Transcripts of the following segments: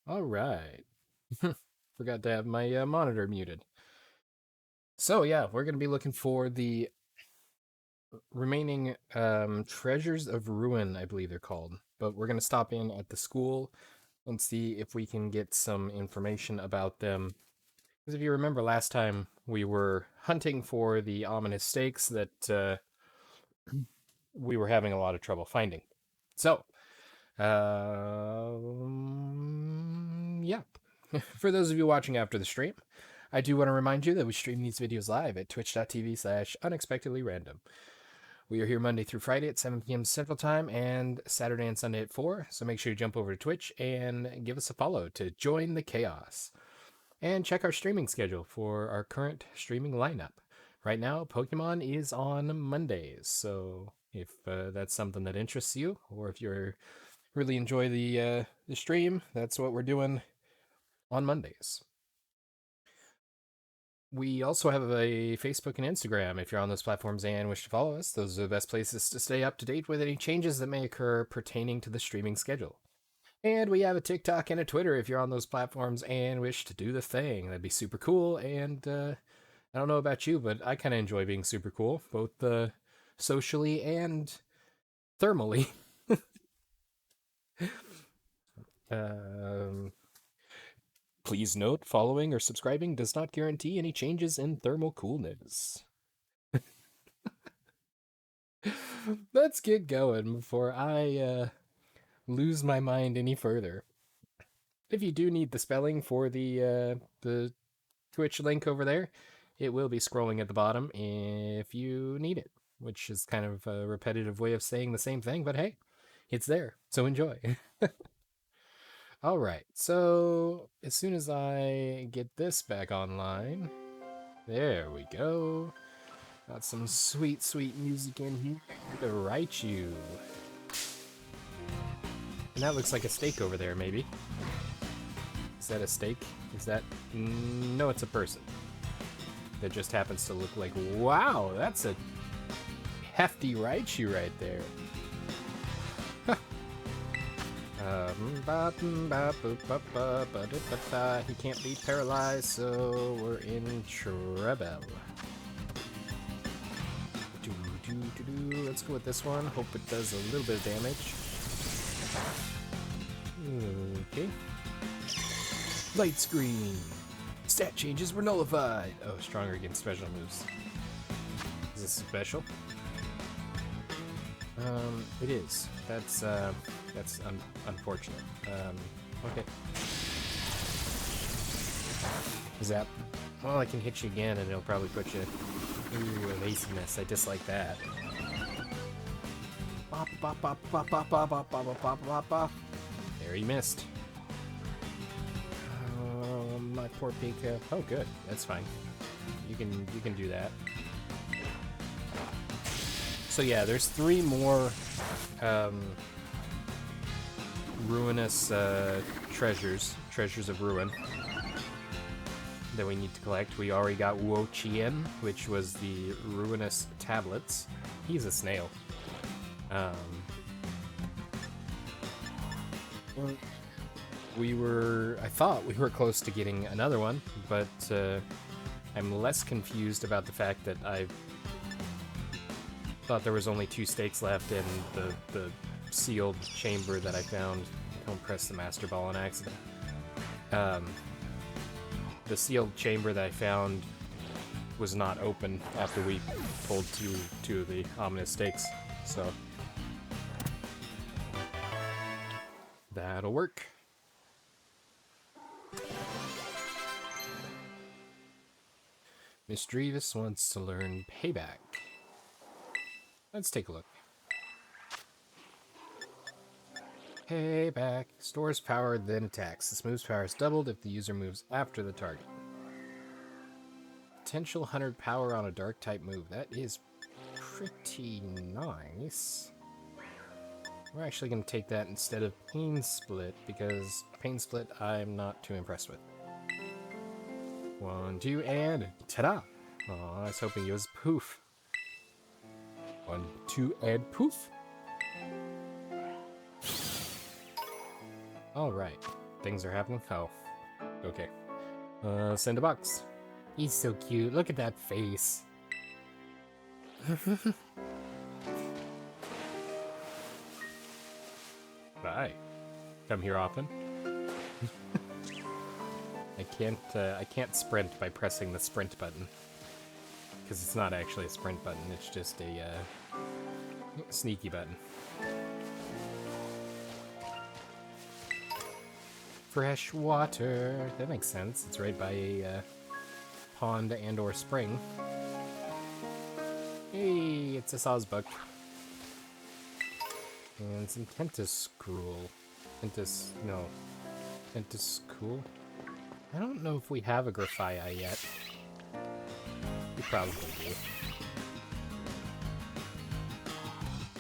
All right. Forgot to have my monitor muted. So yeah, we're gonna be looking for the remaining treasures of ruin, I believe they're called. But we're gonna stop in at the school and see if we can get some information about them. Because if you remember last time, we were hunting for the ominous stakes that we were having a lot of trouble finding. So, yeah. For those of you watching after the stream, I do want to remind you that we stream these videos live at twitch.tv/unexpectedlyrandom. We are here Monday through Friday at 7 p.m. Central Time and Saturday and Sunday at 4. So make sure you jump over to Twitch and give us a follow to join the chaos. And check our streaming schedule for our current streaming lineup. Right now, Pokemon is on Mondays. So if that's something that interests you, or if you really enjoy the stream, that's what we're doing on Mondays. We also have a Facebook and Instagram. If you're on those platforms and wish to follow us, those are the best places to stay up to date with any changes that may occur pertaining to the streaming schedule. And we have a TikTok and a Twitter if you're on those platforms and wish to do the thing. That'd be super cool. And I don't know about you, but I kind of enjoy being super cool, both socially and thermally. um, Please note, following or subscribing does not guarantee any changes in thermal coolness. Let's get going before I lose my mind any further. If you do need the spelling for the Twitch link over there, it will be scrolling at the bottom if you need it, which is kind of a repetitive way of saying the same thing, but hey, it's there, so enjoy. All right, so as soon as I get this back online, there we go. Got some sweet, sweet music in here to write you. And that looks like a steak over there, maybe. Is that a steak? Is that... No, it's a person. That just happens to look like... Wow, that's a hefty Raichu right there. He can't be paralyzed, so we're in trouble. Let's go with this one. Hope it does a little bit of damage. Okay. Light screen. Stat changes were nullified. Oh, stronger against special moves. Is this special? It is. That's unfortunate. Okay. Zap. Well, I can hit you again and it'll probably put you... Ooh, laziness. I dislike that. There, he missed. My poor Pika. Oh, good. That's fine. You can do that. So yeah, there's 3 more ruinous treasures of ruin that we need to collect. We already got Wo Chien, which was the ruinous tablets. He's a snail. I thought we were close to getting another one, but I'm less confused about the fact that I thought there was only 2 stakes left in the sealed chamber that I found. Don't press the Master Ball on accident. The sealed chamber that I found was not open after we pulled two of the ominous stakes, so that'll work. Misdreavus wants to learn Payback. Let's take a look. Payback. Stores power, then attacks. This move's power is doubled if the user moves after the target. Potential 100 power on a dark type move. That is pretty nice. We're actually going to take that instead of Pain Split, because Pain Split I'm not too impressed with. 1, 2, and ta-da! Oh, I was hoping it was poof. 1, 2, and poof. Alright. Things are happening? Oh. Okay. Send a box. He's so cute. Look at that face. Bye. Come here often. I can't sprint by pressing the sprint button. Because it's not actually a sprint button, it's just a sneaky button. Fresh water. That makes sense. It's right by a pond and or spring. Hey, it's a Sawsbuck. And some Tentascrool. Tentascool? I don't know if we have a Grafii yet. We probably do.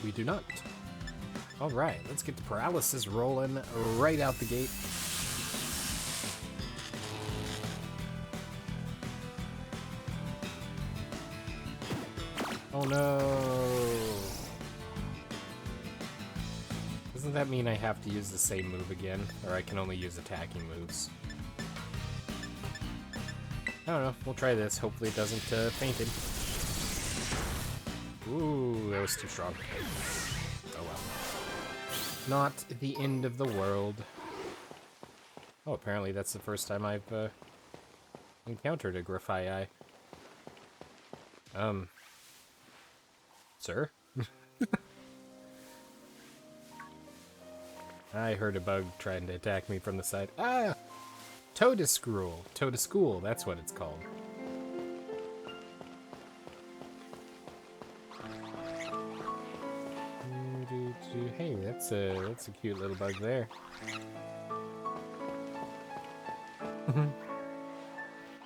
We do not. Alright, let's get the paralysis rolling right out the gate. Oh no! Doesn't that mean I have to use the same move again? Or I can only use attacking moves? I don't know, we'll try this. Hopefully it doesn't faint him. Ooh, that was too strong. Oh well. Not the end of the world. Oh, apparently that's the first time I've encountered a Grafii. Sir? I heard a bug trying to attack me from the side. Ah! Toadascrool. Toadascool, that's what it's called. Hey, that's a cute little bug there.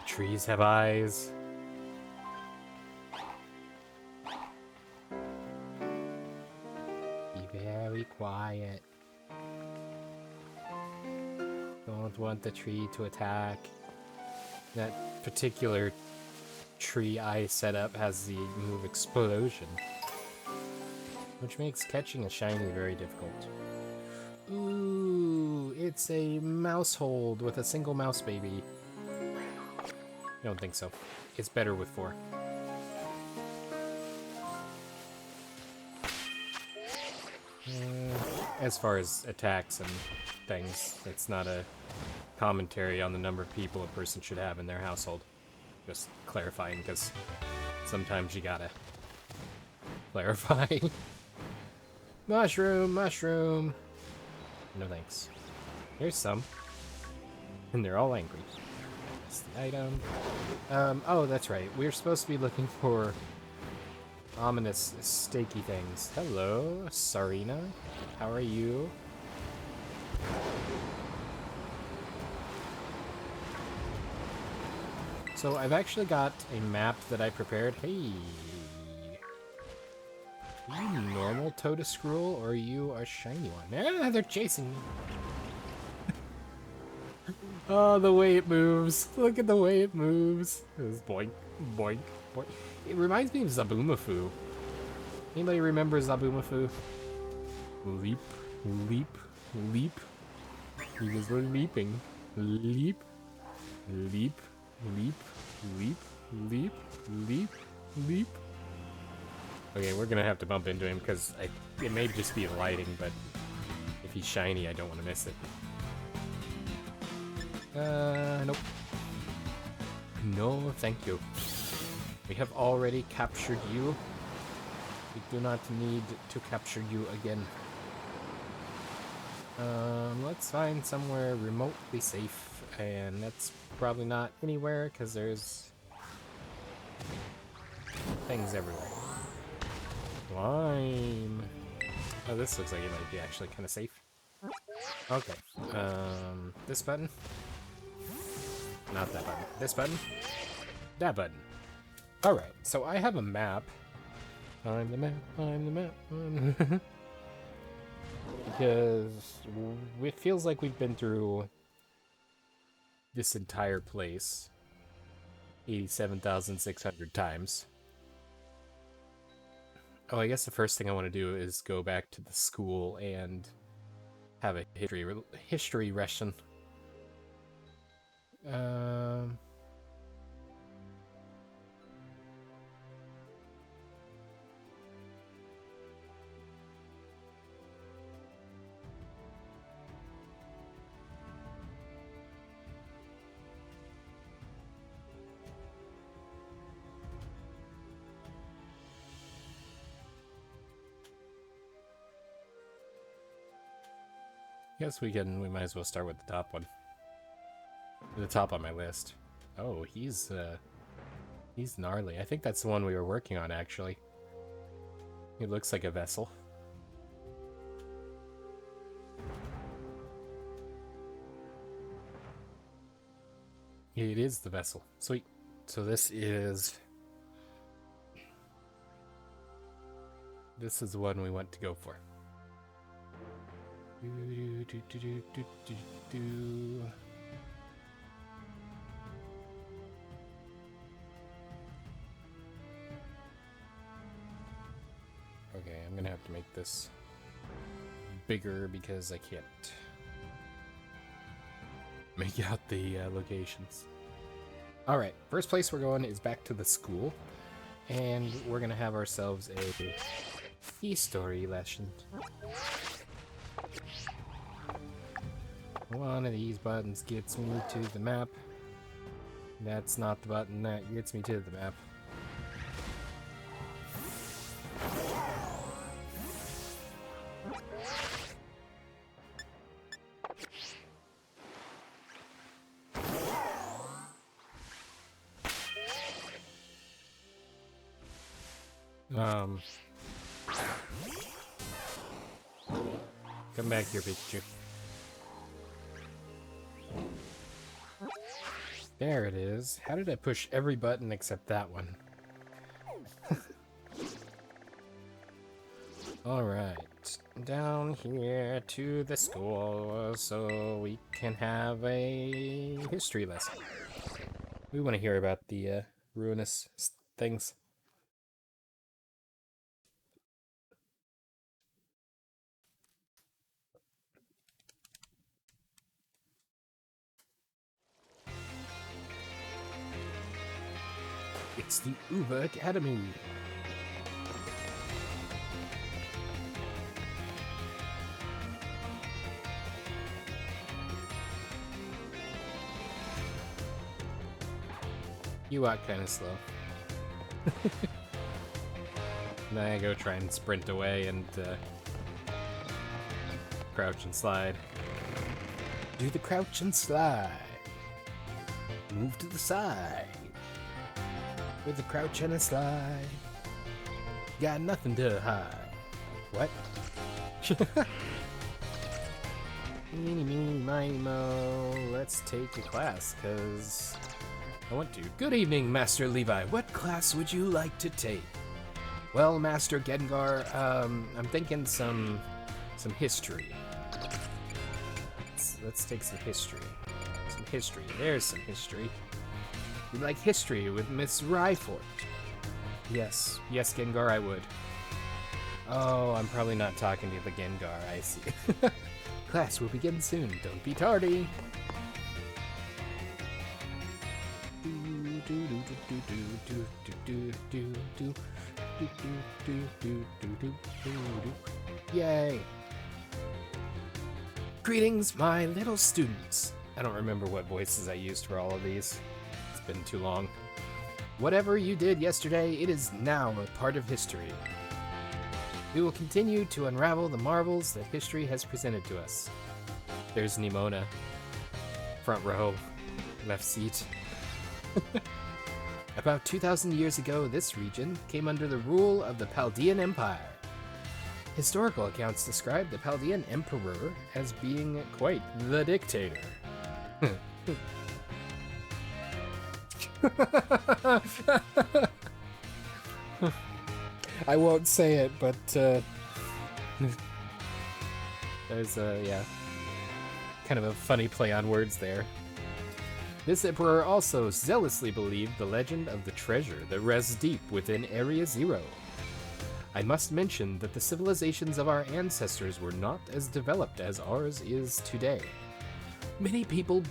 Trees have eyes. Be very quiet. Don't want the tree to attack. That particular tree I set up has the move Explosion, which makes catching a shiny very difficult. Ooh, it's a mouse hold with a single mouse baby. I don't think so. It's better with 4. As far as attacks and things, it's not a commentary on the number of people a person should have in their household. Just clarifying, because sometimes you gotta clarify. Mushroom, mushroom. No thanks. Here's some. And they're all angry. That's the item. Oh, that's right. We're supposed to be looking for ominous, stakey things. Hello, Sarina. How are you? So I've actually got a map that I prepared. Hey. Are you normal Toadascrool or are you a shiny one? Ah, they're chasing me. Oh, the way it moves. Look at the way it moves. It's boink, boink, boink. It reminds me of Zaboomafoo. Anybody remember Zaboomafoo? Leap, leap, leap. He was leaping. Leap, leap, leap, leap, leap, leap, leap. Okay, we're gonna have to bump into him because it may just be the lighting, but if he's shiny, I don't want to miss it. Nope. No, thank you. We have already captured you. We do not need to capture you again. Let's find somewhere remotely safe, and that's probably not anywhere because there's things everywhere. Slime. Oh, this looks like it might be actually kind of safe. Okay. This button? Not that button. This button? That button. Alright, so I have a map. I'm the map, I'm the map, I'm the because it feels like we've been through this entire place 87,600 times. Oh, I guess the first thing I want to do is go back to the school and have a history lesson. Guess we might as well start with the top one. The top on my list. Oh, he's gnarly. I think that's the one we were working on, actually. He looks like a vessel. It is the vessel. Sweet. So this is the one we want to go for. Okay, I'm gonna have to make this bigger because I can't make out the locations. Alright, first place we're going is back to the school, and we're gonna have ourselves a history lesson. One of these buttons gets me to the map. That's not the button that gets me to the map. Come back here, Pikachu. There it is. How did I push every button except that one? Alright. Down here to the school so we can have a history lesson. We want to hear about the ruinous things. It's the Uber Academy. You walk kind of slow. Now I go try and sprint away and crouch and slide. Do the crouch and slide. Move to the side. With a crouch and a slide. Got nothing to hide. What? Meeny, meeny, miny, mo. Let's take a class, because I want to. Good evening, Master Levi. What class would you like to take? Well, Master Gengar, I'm thinking some history. Let's take some history. Some history. There's some history. You like history with Miss Ryford? Yes. Yes, Gengar, I would. Oh, I'm probably not talking to the Gengar, I see. Class will begin soon. Don't be tardy. Yay! Greetings, my little students. I don't remember what voices I used for all of these. It's been too long. Whatever you did yesterday, it is now a part of history. We will continue to unravel the marvels that history has presented to us. There's Nemona. Front row. Left seat. About 2,000 years ago, this region came under the rule of the Paldean Empire. Historical accounts describe the Paldean Emperor as being quite the dictator. I won't say it, but there's a, kind of a funny play on words there. This emperor also zealously believed the legend of the treasure that rests deep within Area Zero. I must mention that the civilizations of our ancestors were not as developed as ours is today. Many people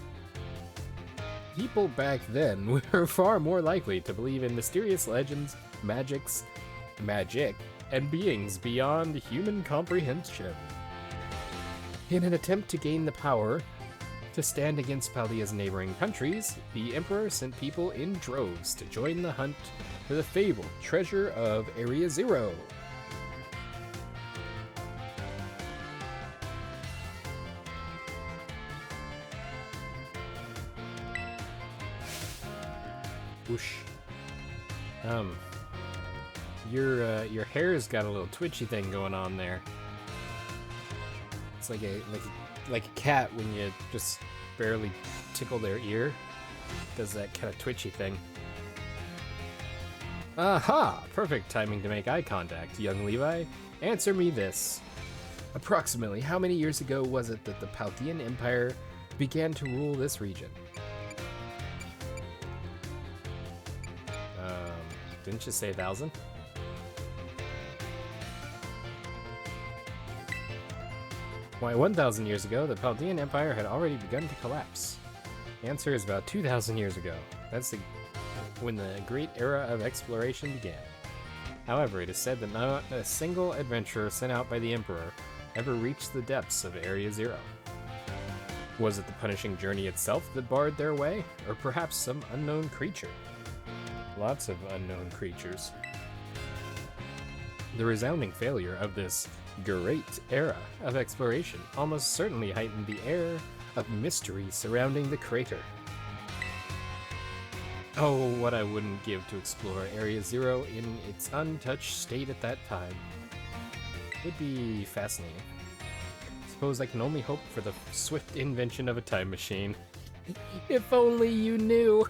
back then were far more likely to believe in mysterious legends, magic, and beings beyond human comprehension. In an attempt to gain the power to stand against Paldea's neighboring countries, the Emperor sent people in droves to join the hunt for the fabled treasure of Area Zero. Whoosh. Your hair's got a little twitchy thing going on there. It's like a cat when you just barely tickle their ear. Does that kind of twitchy thing. Aha! Perfect timing to make eye contact, young Levi. Answer me this. Approximately how many years ago was it that the Chaldean Empire began to rule this region? Didn't you say 1,000? Why, 1,000 years ago, the Chaldean Empire had already begun to collapse. The answer is about 2,000 years ago. That's when the great era of exploration began. However, it is said that not a single adventurer sent out by the Emperor ever reached the depths of Area Zero. Was it the punishing journey itself that barred their way, or perhaps some unknown creature? Lots of unknown creatures. The resounding failure of this great era of exploration almost certainly heightened the air of mystery surrounding the crater. Oh, what I wouldn't give to explore Area Zero in its untouched state at that time. Would be fascinating. Suppose I can only hope for the swift invention of a time machine. If only you knew!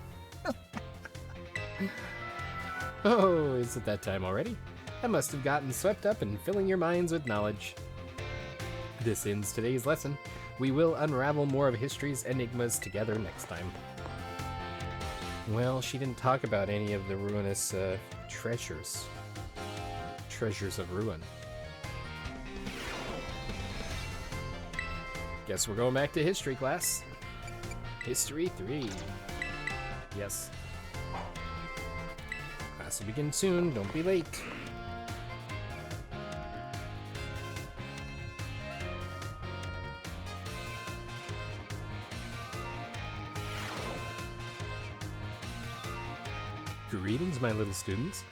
Oh, is it that time already? I must have gotten swept up in filling your minds with knowledge. This ends today's lesson. We will unravel more of history's enigmas together next time. Well, she didn't talk about any of the ruinous treasures. Treasures of ruin. Guess we're going back to history class. History 3. Yes. Class will begin soon, don't be late. Greetings, my little students.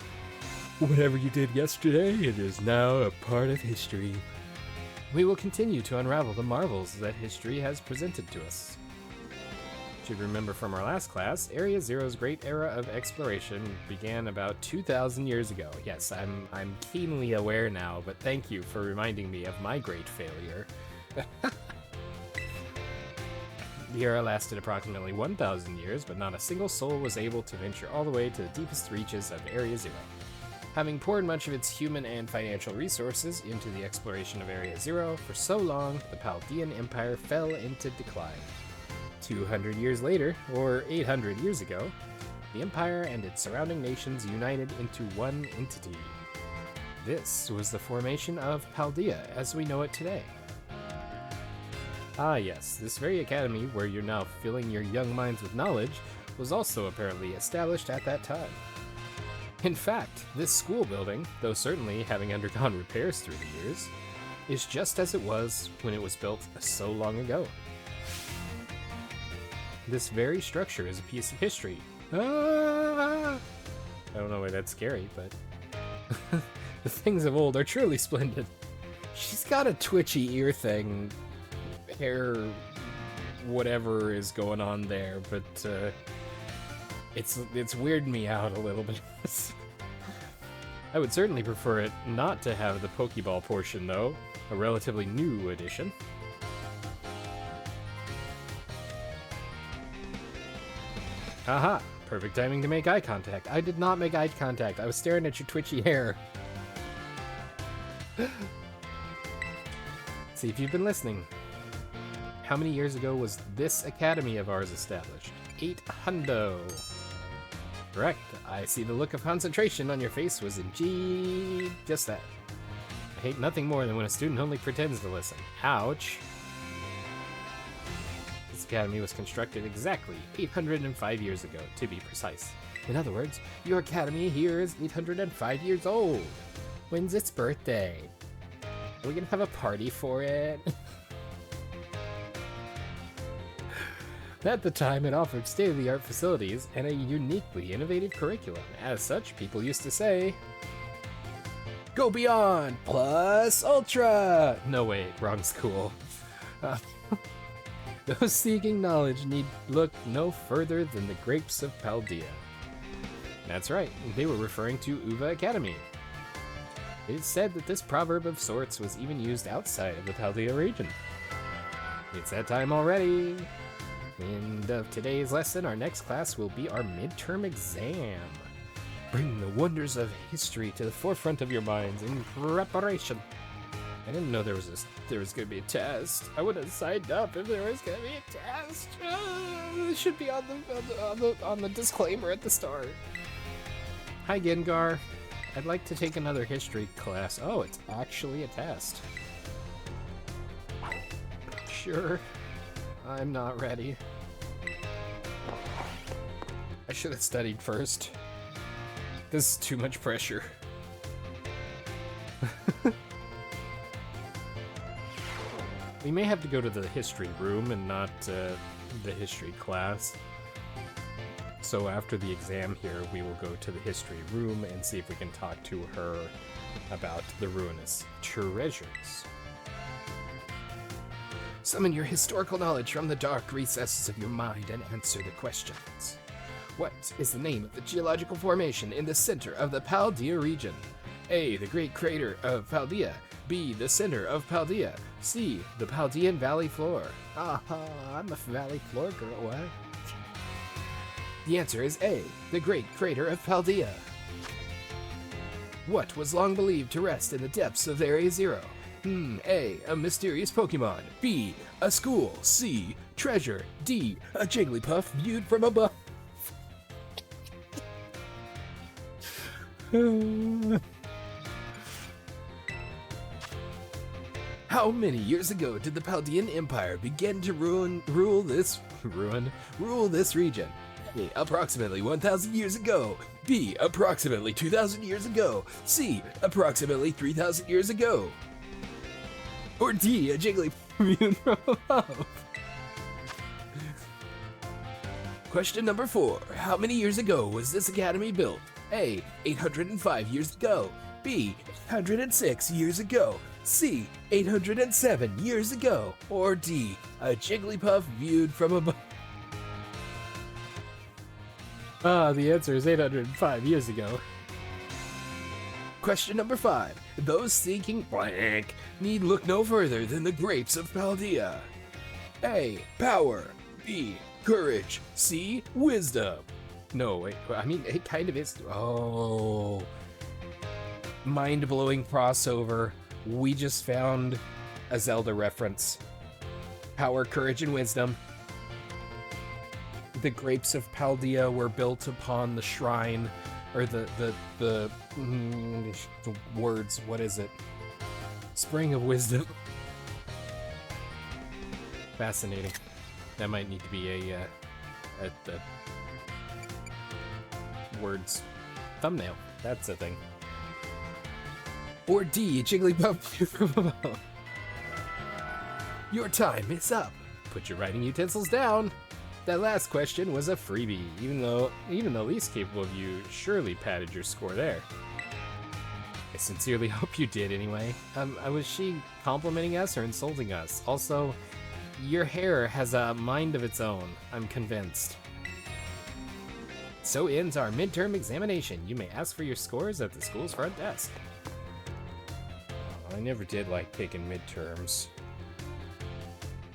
Whatever you did yesterday, it is now a part of history. We will continue to unravel the marvels that history has presented to us. Should remember from our last class, Area Zero's great era of exploration began about 2,000 years ago. Yes, I'm keenly aware now, but thank you for reminding me of my great failure. The era lasted approximately 1,000 years, but not a single soul was able to venture all the way to the deepest reaches of Area Zero. Having poured much of its human and financial resources into the exploration of Area Zero for so long, the Chaldean Empire fell into decline. 200 years later, or 800 years ago, the Empire and its surrounding nations united into one entity. This was the formation of Chaldea as we know it today. Ah yes, this very academy where you're now filling your young minds with knowledge was also apparently established at that time. In fact, this school building, though certainly having undergone repairs through the years, is just as it was when it was built so long ago. This very structure is a piece of history. Ah! I don't know why that's scary, but the things of old are truly splendid. She's got a twitchy ear thing. Hair, whatever is going on there, but it's weirding me out a little bit. I would certainly prefer it not to have the Pokeball portion, though. A relatively new addition. Haha! Perfect timing to make eye contact. I did not make eye contact. I was staring at your twitchy hair. See if you've been listening. How many years ago was this academy of ours established? 800. Correct. I see the look of concentration on your face was indeed just that. I hate nothing more than when a student only pretends to listen. Ouch. This academy was constructed exactly 805 years ago, to be precise. In other words, your academy here is 805 years old. When's its birthday? Are we gonna have a party for it? At the time, it offered state-of-the-art facilities and a uniquely innovative curriculum. As such, people used to say, "Go beyond, plus ultra!" No, wait, wrong school. Those seeking knowledge need look no further than the grapes of Chaldea. That's right, they were referring to Uva Academy. It is said that this proverb of sorts was even used outside of the Paldea region. It's that time already! End of today's lesson, our next class will be our midterm exam. Bring the wonders of history to the forefront of your minds in preparation. I didn't know there was going to be a test. I would have signed up if there was going to be a test. It should be on the disclaimer at the start. Hi Gengar. I'd like to take another history class. Oh, it's actually a test. Sure. I'm not ready. I should have studied first. This is too much pressure. We may have to go to the history room and not the history class. So after the exam here, we will go to the history room and see if we can talk to her about the ruinous treasures. Summon your historical knowledge from the dark recesses of your mind and answer the questions. What is the name of the geological formation in the center of the Paldea region? A. The Great Crater of Paldea. B. The center of Paldea. C. The Paldean Valley Floor. I'm a Valley Floor girl, what? The answer is A. The Great Crater of Paldea. What was long believed to rest in the depths of Area Zero? A. A mysterious Pokémon. B. A school. C. Treasure. D. A Jigglypuff viewed from above. How many years ago did the Paldean Empire begin to rule this region? A. Approximately 1,000 years ago. B. Approximately 2,000 years ago. C. Approximately 3,000 years ago. Or D. A Jigglypuff viewed from above. Question number 4. How many years ago was this academy built? A. 805 years ago. B. 806 years ago. C. 807 years ago. Or D. A Jigglypuff viewed from above. The answer is 805 years ago. Question number 5. Those seeking blank need look no further than the grapes of Paldea. A. Power. B. Courage. C. Wisdom. No, wait, I mean, it kind of is. Oh. Mind-blowing crossover. We just found a Zelda reference. Power, courage, and wisdom. The grapes of Paldea were built upon the shrine, or the words, what is it? Spring of Wisdom. Fascinating. That might need to be a words thumbnail. That's a thing. Or D, Jigglypuff from above. Your time is up. Put your writing utensils down. That last question was a freebie, even though least capable of you surely padded your score there. I sincerely hope you did anyway. Was she complimenting us or insulting us? Also, your hair has a mind of its own, I'm convinced. So ends our midterm examination. You may ask for your scores at the school's front desk. I never did like taking midterms.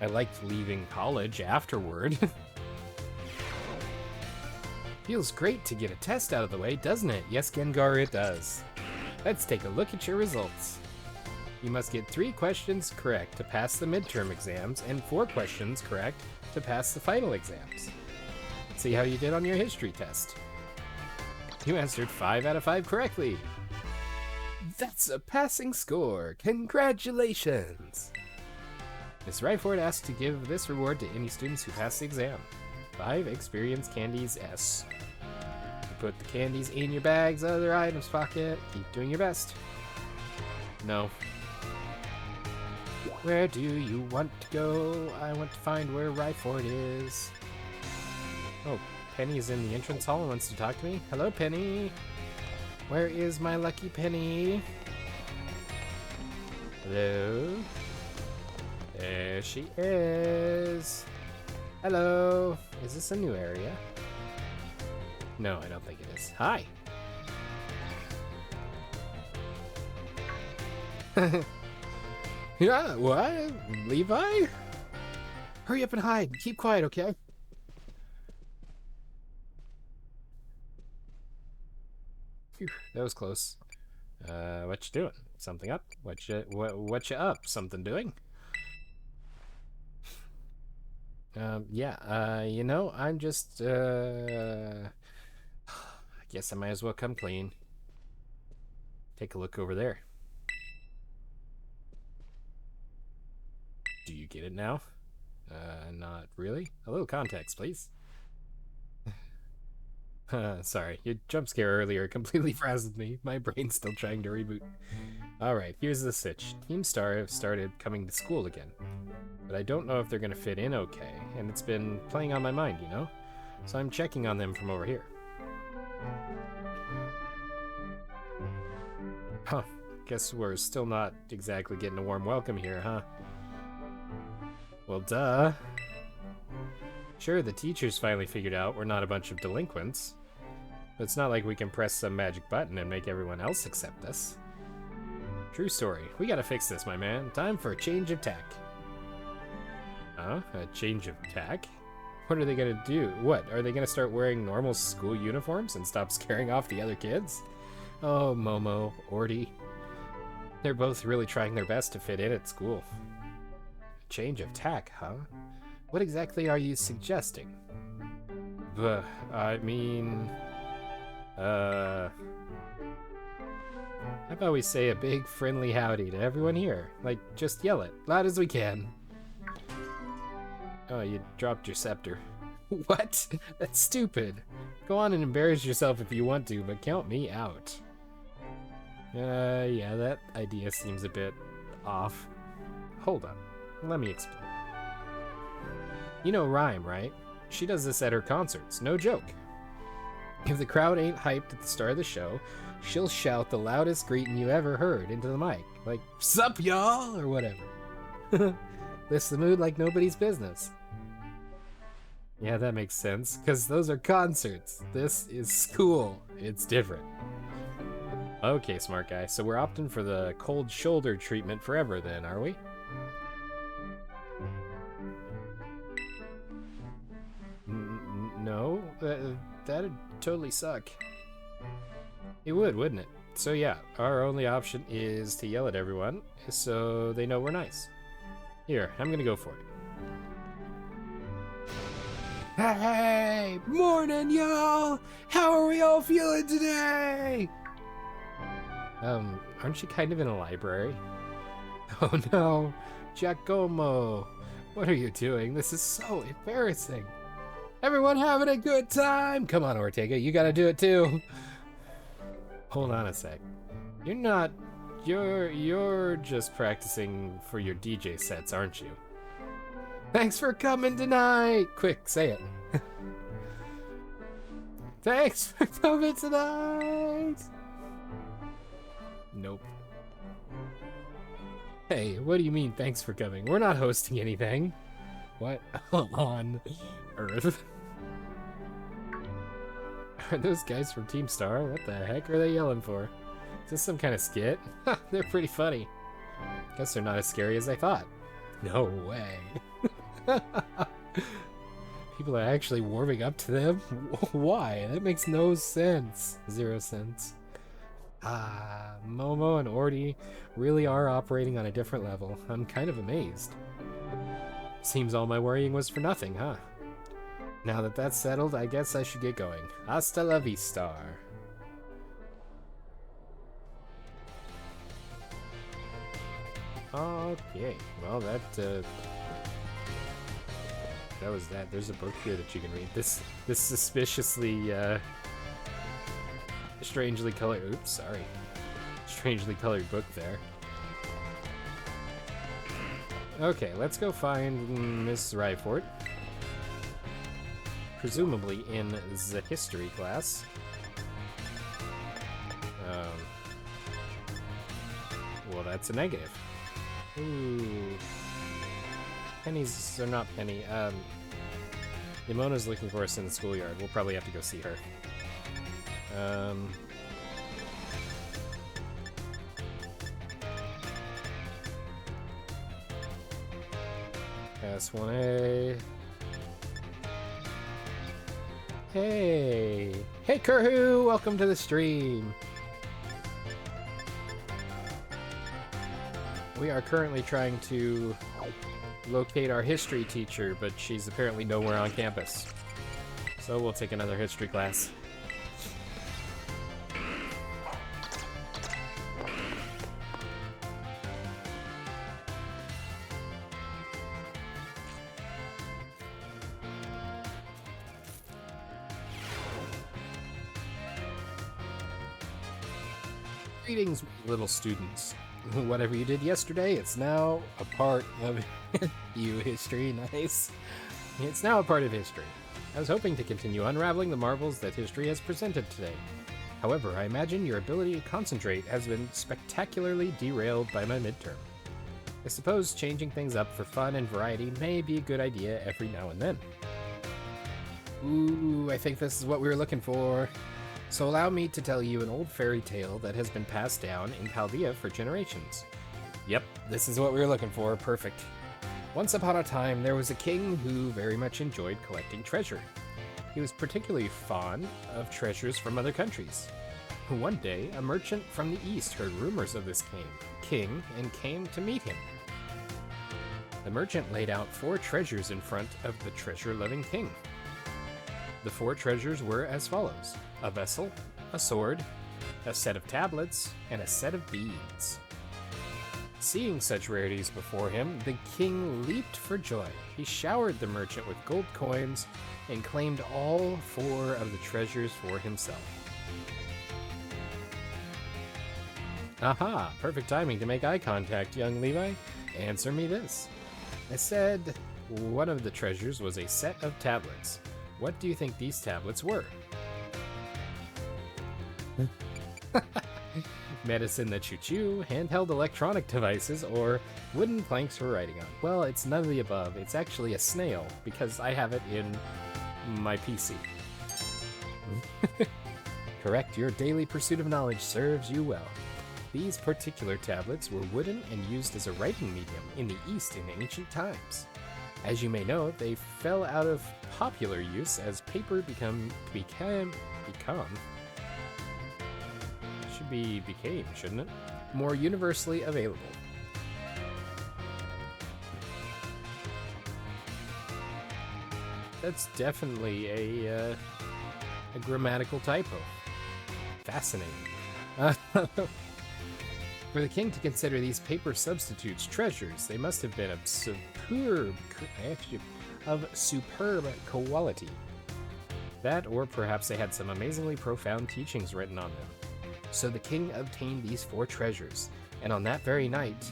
I liked leaving college afterward. Feels great to get a test out of the way, doesn't it? Yes, Gengar, it does. Let's take a look at your results. You must get 3 questions correct to pass the midterm exams and 4 questions correct to pass the final exams. Let's see how you did on your history test. You answered 5 out of 5 correctly. That's a passing score. Congratulations! Ms. Ryford asked to give this reward to any students who pass the exam. 5 experience candies S. You put the candies in your bag's other items pocket. Keep doing your best. No. Where do you want to go? I want to find where Ryford is. Oh, Penny is in the entrance hall and wants to talk to me. Hello, Penny. Where is my lucky Penny? Hello? There she is. Hello. Is this a new area? No, I don't think it is. Hi! Yeah, what? Levi? Hurry up and hide. Keep quiet, okay? Phew, that was close. What you doing? Something up? What you up? Something doing? Yeah, you know, I'm just, I guess I might as well come clean. Take a look over there. Do you get it now? Not really. A little context, please. Sorry, your jump scare earlier completely frazzled me. My brain's still trying to reboot. Alright, here's the sitch. Team Star have started coming to school again. But I don't know if they're gonna fit in okay, and it's been playing on my mind, you know? So I'm checking on them from over here. Huh. Guess we're still not exactly getting a warm welcome here, huh? Well, duh. Sure, the teachers finally figured out we're not a bunch of delinquents. But it's not like we can press some magic button and make everyone else accept us. True story. We gotta fix this, my man. Time for a change of tack. Huh? A change of tack? What are they gonna do? What, are they gonna start wearing normal school uniforms and stop scaring off the other kids? Oh, Momo, Orty. They're both really trying their best to fit in at school. Change of tack, huh? What exactly are you suggesting? I mean... How about we say a big friendly howdy to everyone here? Like, just yell it, loud as we can. Oh, you dropped your scepter. What? That's stupid. Go on and embarrass yourself if you want to, but count me out. Yeah, that idea seems a bit off. Hold up. Let me explain. You know Rhyme, right? She does this at her concerts, no joke. If the crowd ain't hyped at the start of the show, she'll shout the loudest greeting you ever heard into the mic, like, "Sup, y'all?" or whatever. Lifts the mood like nobody's business. Yeah, that makes sense, because those are concerts. This is school. It's different. Okay, smart guy, so we're opting for the cold shoulder treatment forever then, are we? No, that'd totally suck. It would, wouldn't it? So yeah, our only option is to yell at everyone, so they know we're nice. Here, I'm gonna go for it. Hey! Morning, y'all! How are we all feeling today? Aren't you kind of in a library? Oh no, Giacomo! What are you doing? This is so embarrassing. Everyone having a good time? Come on, Ortega, you gotta do it too. Hold on a sec. You're just practicing for your DJ sets, aren't you? Thanks for coming tonight! Quick, say it. Thanks for coming tonight! Nope. Hey, what do you mean thanks for coming? We're not hosting anything. What? On Earth? Are those guys from Team Star? What the heck are they yelling for? Is this some kind of skit? They're pretty funny. Guess they're not as scary as I thought. No way. People are actually warming up to them? Why? That makes no sense. 0 sense. Momo and Orty really are operating on a different level. I'm kind of amazed. Seems all my worrying was for nothing, huh? Now that that's settled, I guess I should get going. Hasta la vista. Okay, well that was that. There's a book here that you can read. This suspiciously strangely colored, oops, sorry. Strangely colored book there. Okay, let's go find Miss Ryford. Presumably in the history class. Well, that's a negative. Ooh. Pennies are not penny. Nemona's looking for us in the schoolyard. We'll probably have to go see her. Pass 1A. Hey! Hey, Kurhu! Welcome to the stream! We are currently trying to locate our history teacher, but she's apparently nowhere on campus. So we'll take another history class. Greetings, little students. Whatever you did yesterday, it's now a part of you, history. Nice. It's now a part of history. I was hoping to continue unraveling the marvels that history has presented today. However, I imagine your ability to concentrate has been spectacularly derailed by my midterm. I suppose changing things up for fun and variety may be a good idea every now and then. Ooh, I think this is what we were looking for. So allow me to tell you an old fairy tale that has been passed down in Chaldea for generations. Yep, this is what we were looking for. Perfect. Once upon a time, there was a king who very much enjoyed collecting treasure. He was particularly fond of treasures from other countries. One day, a merchant from the east heard rumors of this king and came to meet him. The merchant laid out 4 treasures in front of the treasure-loving king. The 4 treasures were as follows: a vessel, a sword, a set of tablets, and a set of beads. Seeing such rarities before him, the king leaped for joy. He showered the merchant with gold coins and claimed all 4 of the treasures for himself. Aha! Perfect timing to make eye contact, young Levi. Answer me this. I said one of the treasures was a set of tablets. What do you think these tablets were? Medicine that you chew, handheld electronic devices, or wooden planks for writing on? Well, it's none of the above. It's actually a snail, because I have it in my PC. Correct, your daily pursuit of knowledge serves you well. These particular tablets were wooden and used as a writing medium in the East in ancient times. As you may know, they fell out of popular use as paper became, shouldn't it? More universally available. That's definitely a grammatical typo. Fascinating. For the king to consider these paper substitutes treasures, they must have been of superb quality. That, or perhaps they had some amazingly profound teachings written on them. So the king obtained these 4 treasures, and on that very night,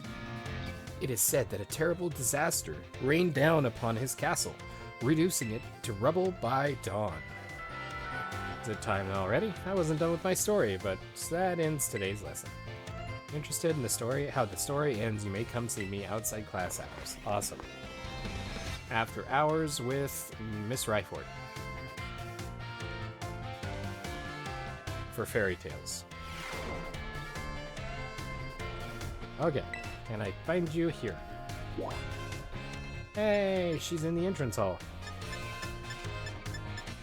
it is said that a terrible disaster rained down upon his castle, reducing it to rubble by dawn. Is it time already? I wasn't done with my story, but that ends today's lesson. Interested in the story? How the story ends, you may come see me outside class hours. Awesome. After hours with Miss Ryford. For fairy tales. Okay, can I find you here? Hey, she's in the entrance hall.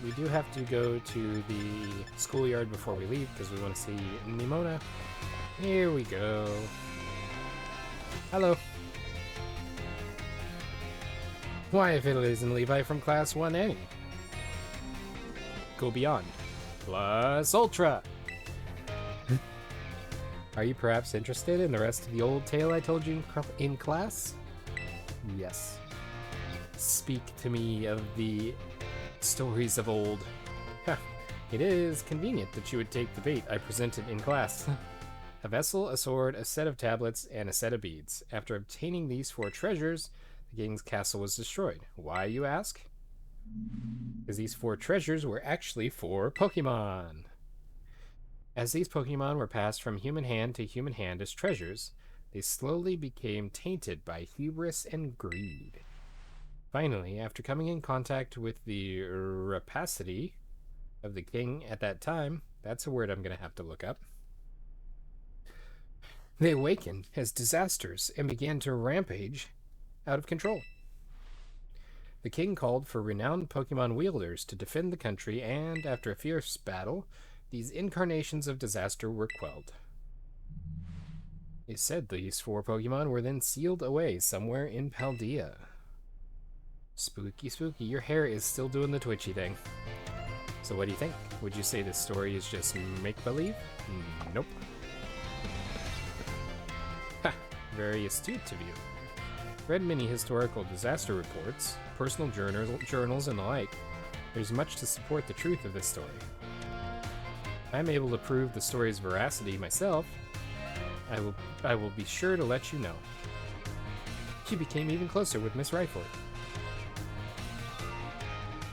We do have to go to the schoolyard before we leave because we want to see Nemona. Here we go. Hello. Why, if it isn't Levi from Class 1A. Go beyond. Plus Ultra! Are you perhaps interested in the rest of the old tale I told you in class? Yes. Speak to me of the stories of old. It is convenient that you would take the bait I presented in class. A vessel, a sword, a set of tablets, and a set of beads. After obtaining these 4 treasures, the king's castle was destroyed. Why, you ask? Because these 4 treasures were actually 4 Pokémon. As these Pokémon were passed from human hand to human hand as treasures, they slowly became tainted by hubris and greed. Finally, after coming in contact with the rapacity of the king at that time, That's a word I'm going to have to look up. They awakened as disasters and began to rampage out of control. The king called for renowned Pokemon wielders to defend the country, and after a fierce battle, these incarnations of disaster were quelled. It said these 4 Pokemon were then sealed away somewhere in Paldea. Spooky, spooky. Your hair is still doing the twitchy thing. So what do you think? Would you say this story is just make-believe? Nope. Ha! Very astute of you. Read many historical disaster reports, personal journals, and the like. There's much to support the truth of this story. I'm able to prove the story's veracity myself. I will be sure to let you know. She became even closer with Miss Ryford.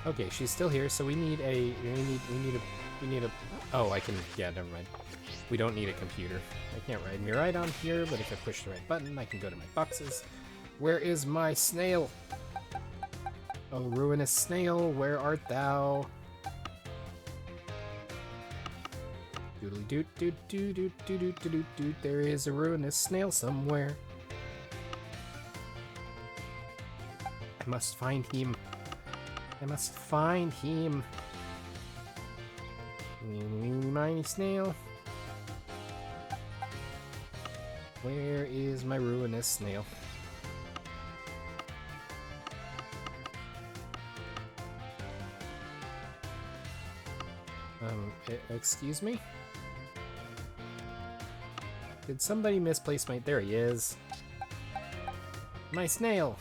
Okay, she's still here, so we need a oh, I can, yeah, never mind. We don't need a computer. I can't ride me right on here, but if I push the right button, I can go to my boxes. Where is my snail? Oh, ruinous snail, where art thou? Doodly doot doot doot doot doot doot doot doot. There is a ruinous snail somewhere. I must find him. I must find him. Miny snail. Where is my ruinous snail? Excuse me? Did somebody misplace my... There he is. My snail!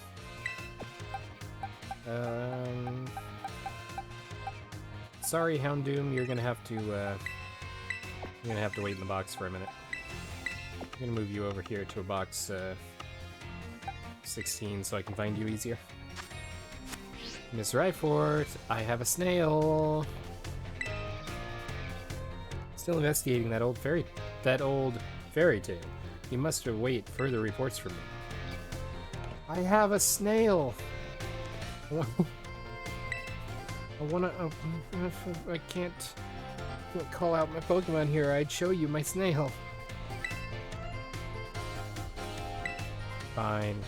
Sorry, Houndoom, you're gonna have to wait in the box for a minute. I'm gonna move you over here to a box, 16 so I can find you easier. Miss Ryford, I have a snail! Still investigating that old fairy tale. You must await further reports from me. I have a snail! I can't call out my Pokemon here. I'd show you my snail. Fine.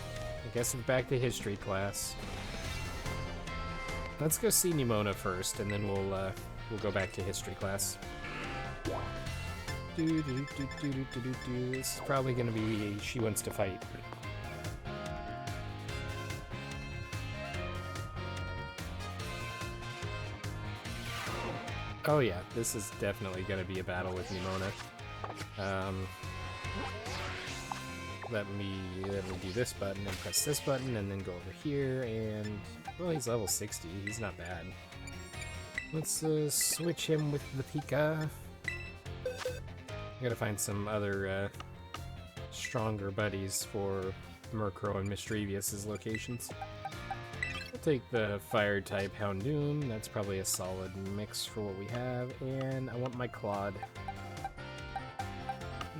I guess we're back to history class. Let's go see Nemona first, and then we'll go back to history class. This is probably gonna be she wants to fight. Oh yeah, this is definitely gonna be a battle with Nemona. Let me do this button and press this button and then go over here and... Well, he's level 60, he's not bad. Let's switch him with the Pika. I gotta find some other stronger buddies for Murkrow and Mischievous' locations. I'll take the Fire-type Houndoom, that's probably a solid mix for what we have, and I want my Claude.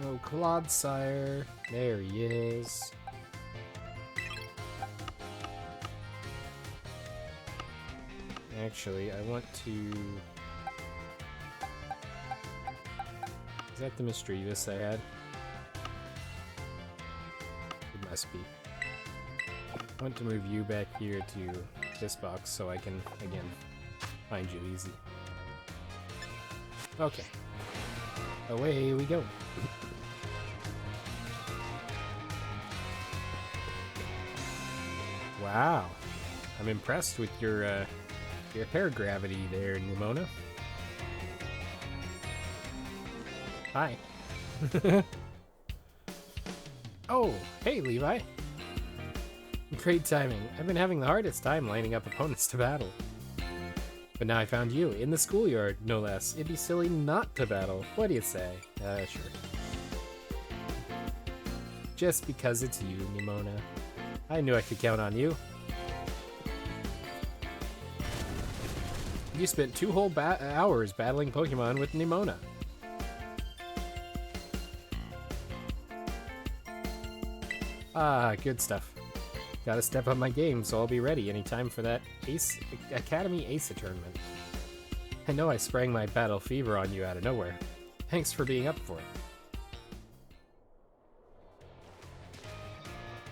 Oh, Claude Sire. There he is. Actually, I want to... Is that the Mischievous I had? It must be. I want to move you back here to this box so I can, again, find you easy. Okay. Away we go. Wow. I'm impressed with your hair gravity there, Nemona. Hi. Oh, hey, Levi. Great timing. I've been having the hardest time lining up opponents to battle. But now I found you, in the schoolyard, no less. It'd be silly not to battle. What do you say? Sure. Just because it's you, Nemona. I knew I could count on you. You spent 2 whole hours battling Pokemon with Nemona. Ah, good stuff. Gotta step up my game, so I'll be ready anytime for that Academy Ace tournament. I know I sprang my battle fever on you out of nowhere. Thanks for being up for it.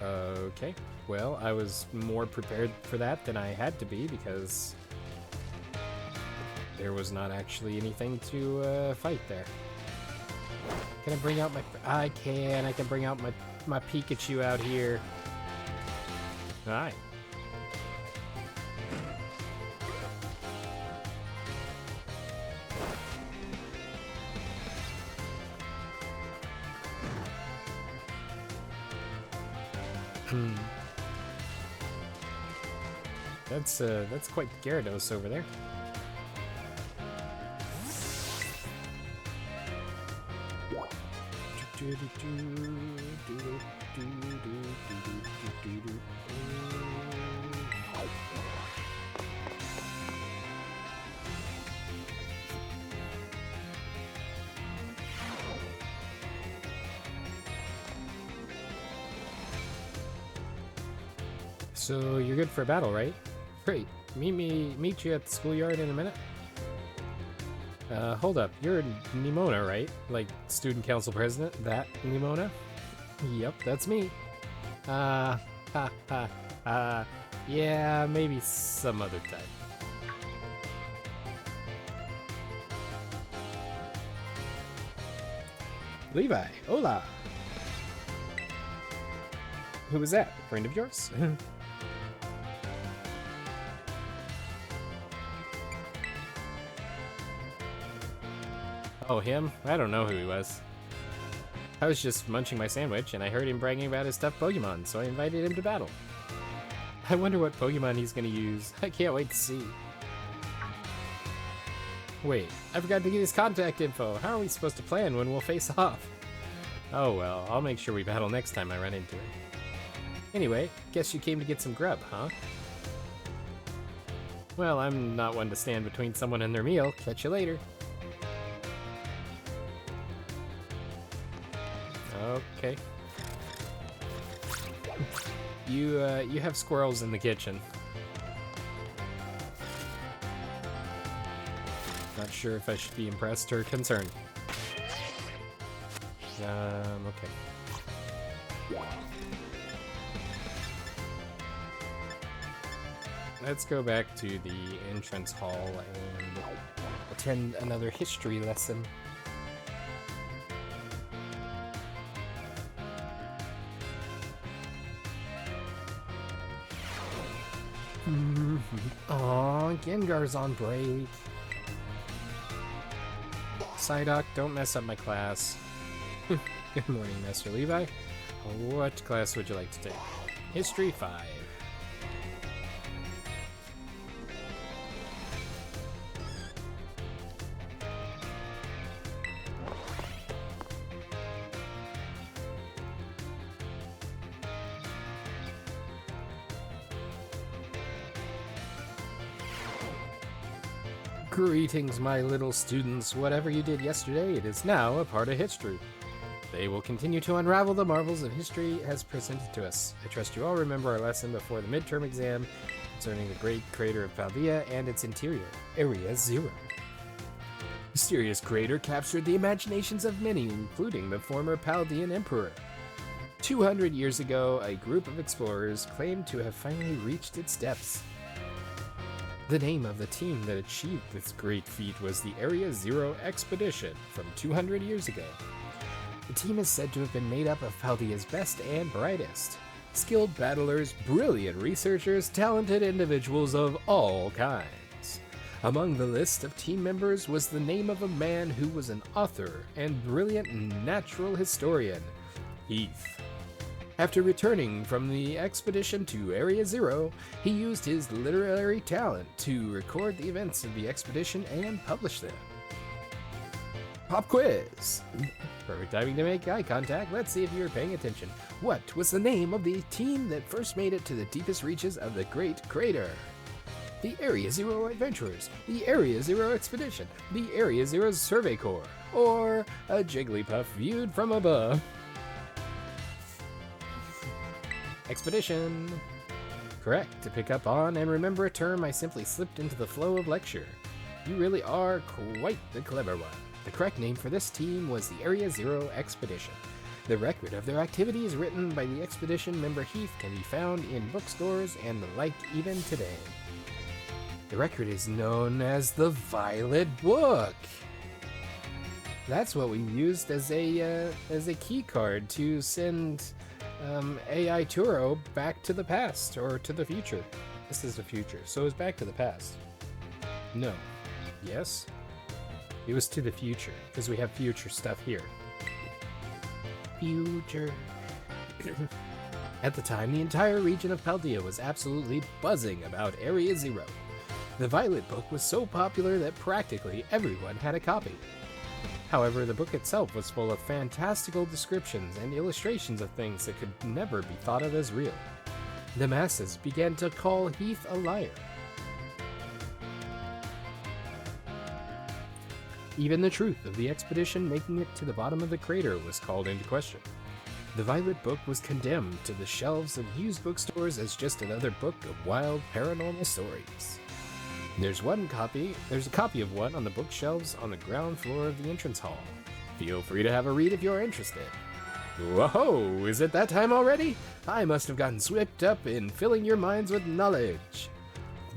Okay, well, I was more prepared for that than I had to be because there was not actually anything to fight there. Can I bring out my... I can bring out my Pikachu out here. Alright. That's quite Gyarados over there. So you're good for a battle, right? Great. Meet you at the schoolyard in a minute. Hold up. You're Nemona, right? Like student council president? That Nemona? Yep, that's me. Yeah, maybe some other time. Levi, hola. Who was that? A friend of yours? Oh, him? I don't know who he was. I was just munching my sandwich, and I heard him bragging about his stuffed Pokemon, so I invited him to battle. I wonder what Pokemon he's gonna use. I can't wait to see. Wait, I forgot to get his contact info. How are we supposed to plan when we'll face off? Oh well, I'll make sure we battle next time I run into him. Anyway, guess you came to get some grub, huh? Well, I'm not one to stand between someone and their meal. Catch you later. Okay. You have squirrels in the kitchen. Not sure if I should be impressed or concerned. Okay. Let's go back to the entrance hall and attend another history lesson. Aw, Gengar's on break. Psyduck, don't mess up my class. Good morning, Master Levi. What class would you like to take? History 5. Greetings, my little students. Whatever you did yesterday, it is now a part of history. They will continue to unravel the marvels of history as presented to us. I trust you all remember our lesson before the midterm exam concerning the great crater of Paldea and its interior, Area 0. Mysterious crater captured the imaginations of many, including the former Paldean emperor. 200 years ago, a group of explorers claimed to have finally reached its depths. The name of the team that achieved this great feat was the Area 0 Expedition from 200 years ago. The team is said to have been made up of Paldea's best and brightest. Skilled battlers, brilliant researchers, talented individuals of all kinds. Among the list of team members was the name of a man who was an author and brilliant natural historian, Heath. After returning from the expedition to Area 0, he used his literary talent to record the events of the expedition and publish them. Pop quiz! Perfect timing to make eye contact. Let's see if you're paying attention. What was the name of the team that first made it to the deepest reaches of the Great Crater? The Area 0 Adventurers, the Area 0 Expedition, the Area 0 Survey Corps, or a Jigglypuff viewed from above. Expedition. Correct. To pick up on and remember a term, I simply slipped into the flow of lecture. You really are quite the clever one. The correct name for this team was the Area Zero Expedition. The record of their activities written by the expedition member Heath can be found in bookstores and the like even today. The record is known as the Violet Book. That's what we used as a key card to send AI Turo back to the past or to the future. This is the future, so it's back to the past. No. Yes? It was to the future, because we have future stuff here. Future. At the time, the entire region of Paldea was absolutely buzzing about Area Zero. The Violet Book was so popular that practically everyone had a copy. However, the book itself was full of fantastical descriptions and illustrations of things that could never be thought of as real. The masses began to call Heath a liar. Even the truth of the expedition making it to the bottom of the crater was called into question. The Violet Book was condemned to the shelves of used bookstores as just another book of wild paranormal stories. There's a copy of one on the bookshelves on the ground floor of the entrance hall. Feel free to have a read if you're interested. Whoa, is it that time already? I must have gotten swept up in filling your minds with knowledge.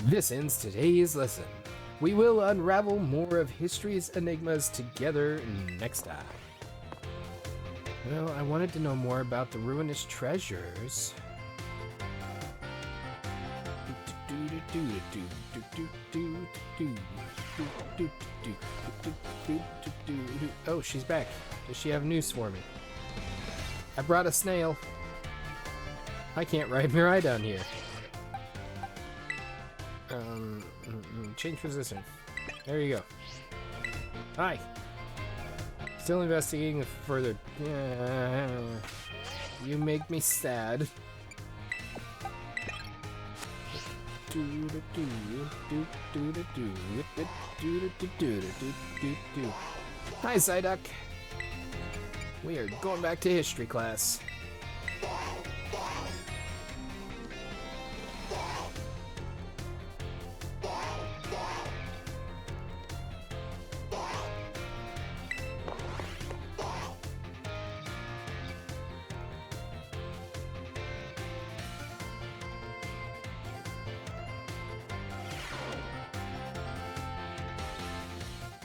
This ends today's lesson. We will unravel more of history's enigmas together next time. Well, I wanted to know more about the ruinous treasures. Oh, she's back. Does she have news for me? I brought a snail. I can't ride Mirai down here. Change position. There you go. Hi. Still investigating further. You make me sad. Hi, Psyduck. We are going back to history class.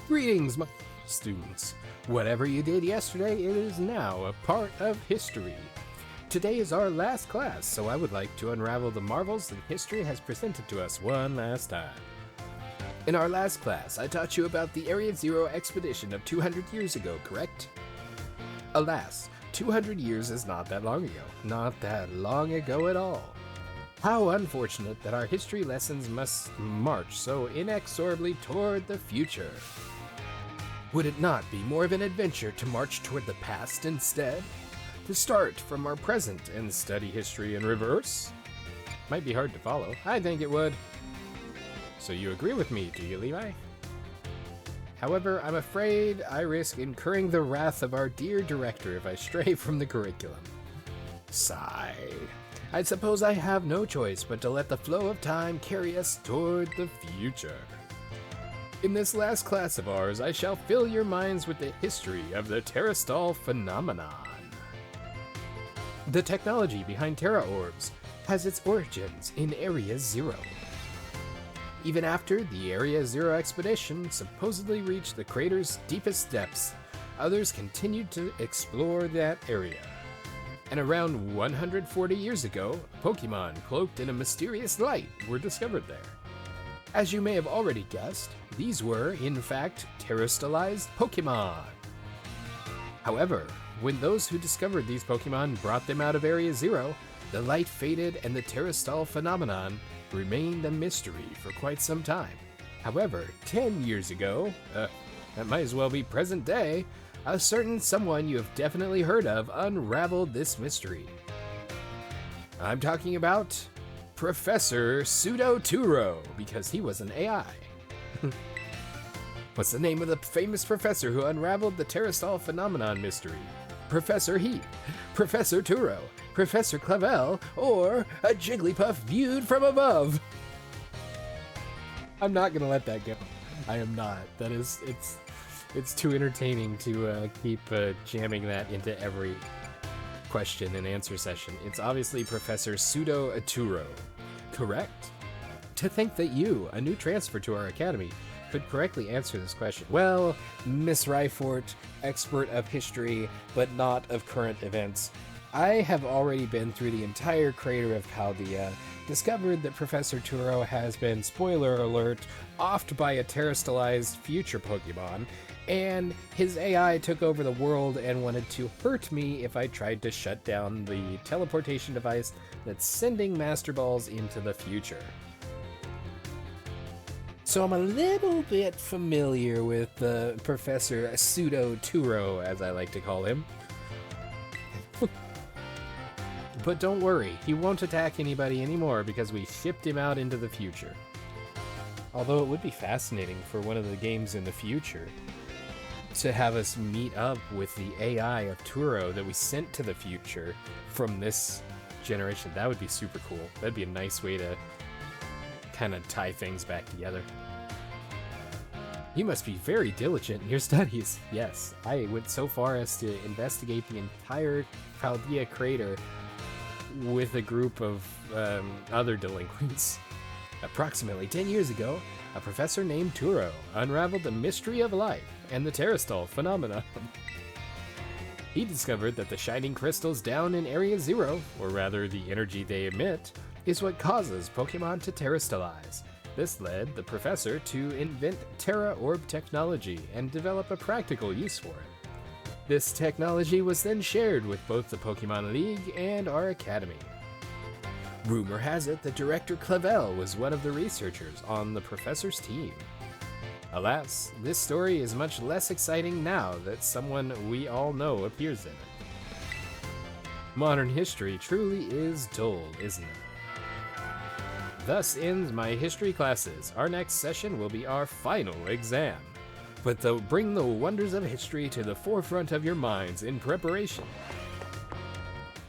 Greetings, my students. Whatever you did yesterday, it is now a part of history. Today is our last class, so I would like to unravel the marvels that history has presented to us one last time. In our last class, I taught you about the Area Zero expedition of 200 years ago, correct? Alas, 200 years is not that long ago. Not that long ago at all. How unfortunate that our history lessons must march so inexorably toward the future. Would it not be more of an adventure to march toward the past instead? To start from our present and study history in reverse? Might be hard to follow. I think it would. So you agree with me, do you, Levi? However, I'm afraid I risk incurring the wrath of our dear director if I stray from the curriculum. Sigh. I suppose I have no choice but to let the flow of time carry us toward the future. In this last class of ours, I shall fill your minds with the history of the Terrastall phenomenon. The technology behind Terra Orbs has its origins in Area Zero. Even after the Area Zero expedition supposedly reached the crater's deepest depths, others continued to explore that area. And around 140 years ago, Pokémon cloaked in a mysterious light were discovered there. As you may have already guessed, these were, in fact, terrestrialized Pokémon. However, when those who discovered these Pokémon brought them out of Area Zero, the light faded and the Terrastall phenomenon remained a mystery for quite some time. However, 10 years ago, that might as well be present day, a certain someone you have definitely heard of unraveled this mystery. I'm talking about Professor Pseudo Turo, because he was an AI. What's the name of the famous professor who unraveled the Terrastall phenomenon mystery? Professor Heath, Professor Turo, Professor Clavel, or a Jigglypuff viewed from above? I'm not gonna let that go. I am not. That is, it's too entertaining to keep jamming that into every question and answer session. It's obviously Professor Pseudo Aturo. Correct? To think that you, a new transfer to our academy, could correctly answer this question. Well, Miss Ryfort, expert of history, but not of current events, I have already been through the entire crater of Paldea, discovered that Professor Turo has been, spoiler alert, offed by a terrestrialized future Pokemon, and his AI took over the world and wanted to hurt me if I tried to shut down the teleportation device that's sending Master Balls into the future. So I'm a little bit familiar with Professor Pseudo Turo, as I like to call him. But don't worry, he won't attack anybody anymore because we shipped him out into the future. Although it would be fascinating for one of the games in the future to have us meet up with the AI of Turo that we sent to the future from this generation. That would be super cool. That'd be a nice way to kind of tie things back together. You must be very diligent in your studies. Yes, I went so far as to investigate the entire Paldea crater with a group of other delinquents. Approximately 10 years ago, a professor named Turo unraveled the mystery of life and the Terrastall phenomena. He discovered that the shining crystals down in Area Zero, or rather the energy they emit, is what causes Pokemon to terrestrialize. This led the professor to invent Terra Orb technology and develop a practical use for it. This technology was then shared with both the Pokemon League and our academy. Rumor has it that Director Clavel was one of the researchers on the professor's team. Alas, this story is much less exciting now that someone we all know appears in it. Modern history truly is dull, isn't it? Thus ends my history classes. Our next session will be our final exam. But bring the wonders of history to the forefront of your minds in preparation.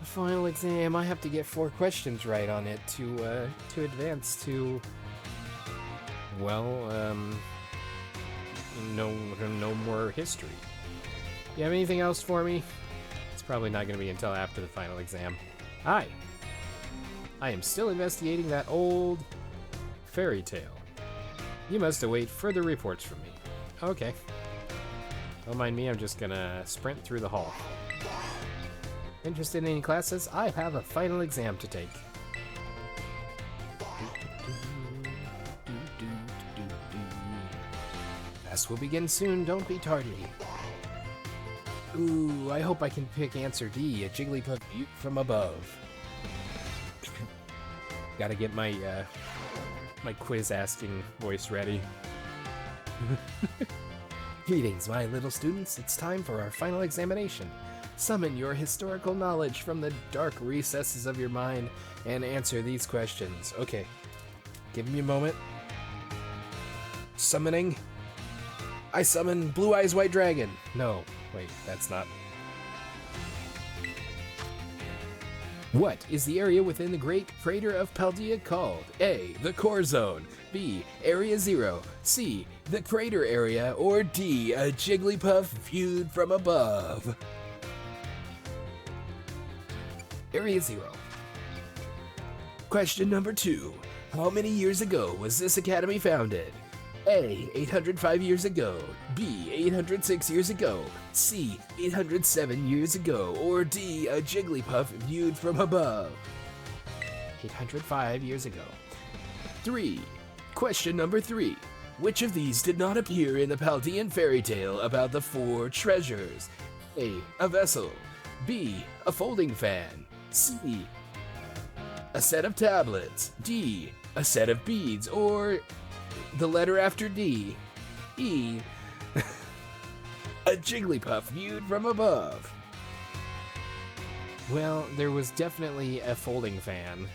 The final exam, I have to get 4 questions right on it to advance to, well, no more history. You have anything else for me? It's probably not going to be until after the final exam. Hi! I am still investigating that old fairy tale. You must await further reports from me. Okay. Don't mind me, I'm just gonna sprint through the hall. Interested in any classes? I have a final exam to take. Class will begin soon, don't be tardy. Ooh, I hope I can pick answer D, a Jigglypuff butte from above. Gotta get my my quiz asking voice ready. Greetings, my little students. It's time for our final examination. Summon your historical knowledge from the dark recesses of your mind and answer these questions. Okay, give me a moment. Summoning. I summon Blue Eyes White Dragon. No, wait, that's not. What is the area within the Great Crater of Paldea called? A. The Core Zone. B. Area Zero. C. The Crater Area. Or D. A Jigglypuff viewed from above. Area Zero. Question number 2. How many years ago was this academy founded? A. 805 years ago. B. 806 years ago. C. 807 years ago. Or D. A Jigglypuff viewed from above. 805 years ago. 3. Question number 3. Which of these did not appear in the Paldean fairy tale about the 4 treasures? A. A vessel. B. A folding fan. C. A set of tablets. D. A set of beads. Or the letter after D. E. A Jigglypuff viewed from above. Well, there was definitely a folding fan.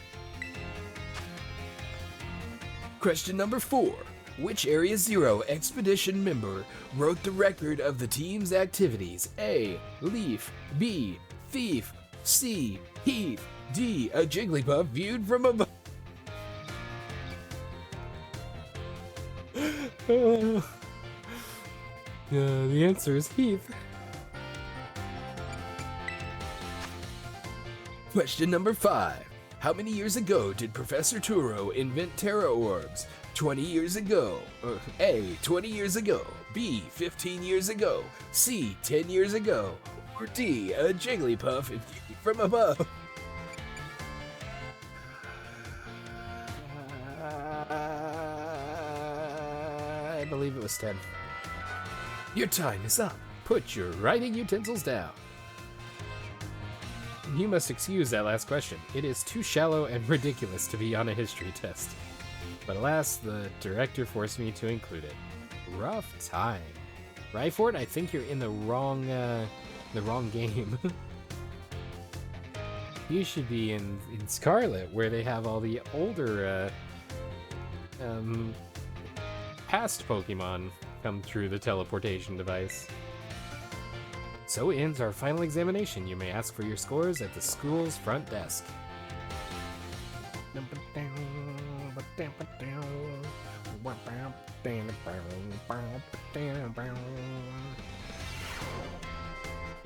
Question number 4. Which Area Zero expedition member wrote the record of the team's activities? A. Leaf. B. Thief. C. Heath. D. A Jigglypuff viewed from above. The answer is Heath. Question number 5. How many years ago did Professor Turo invent Terra Orbs? 20 years ago. A, 20 years ago. B, 15 years ago. C, 10 years ago. Or D, a Jigglypuff from above. I believe it was 10. Your time is up. Put your writing utensils down. You must excuse that last question. It is too shallow and ridiculous to be on a history test. But alas, the director forced me to include it. Rough time. Ryford, I think you're in the wrong game. You should be in Scarlet, where they have all the older, past Pokemon come through the teleportation device. So ends our final examination. You may ask for your scores at the school's front desk.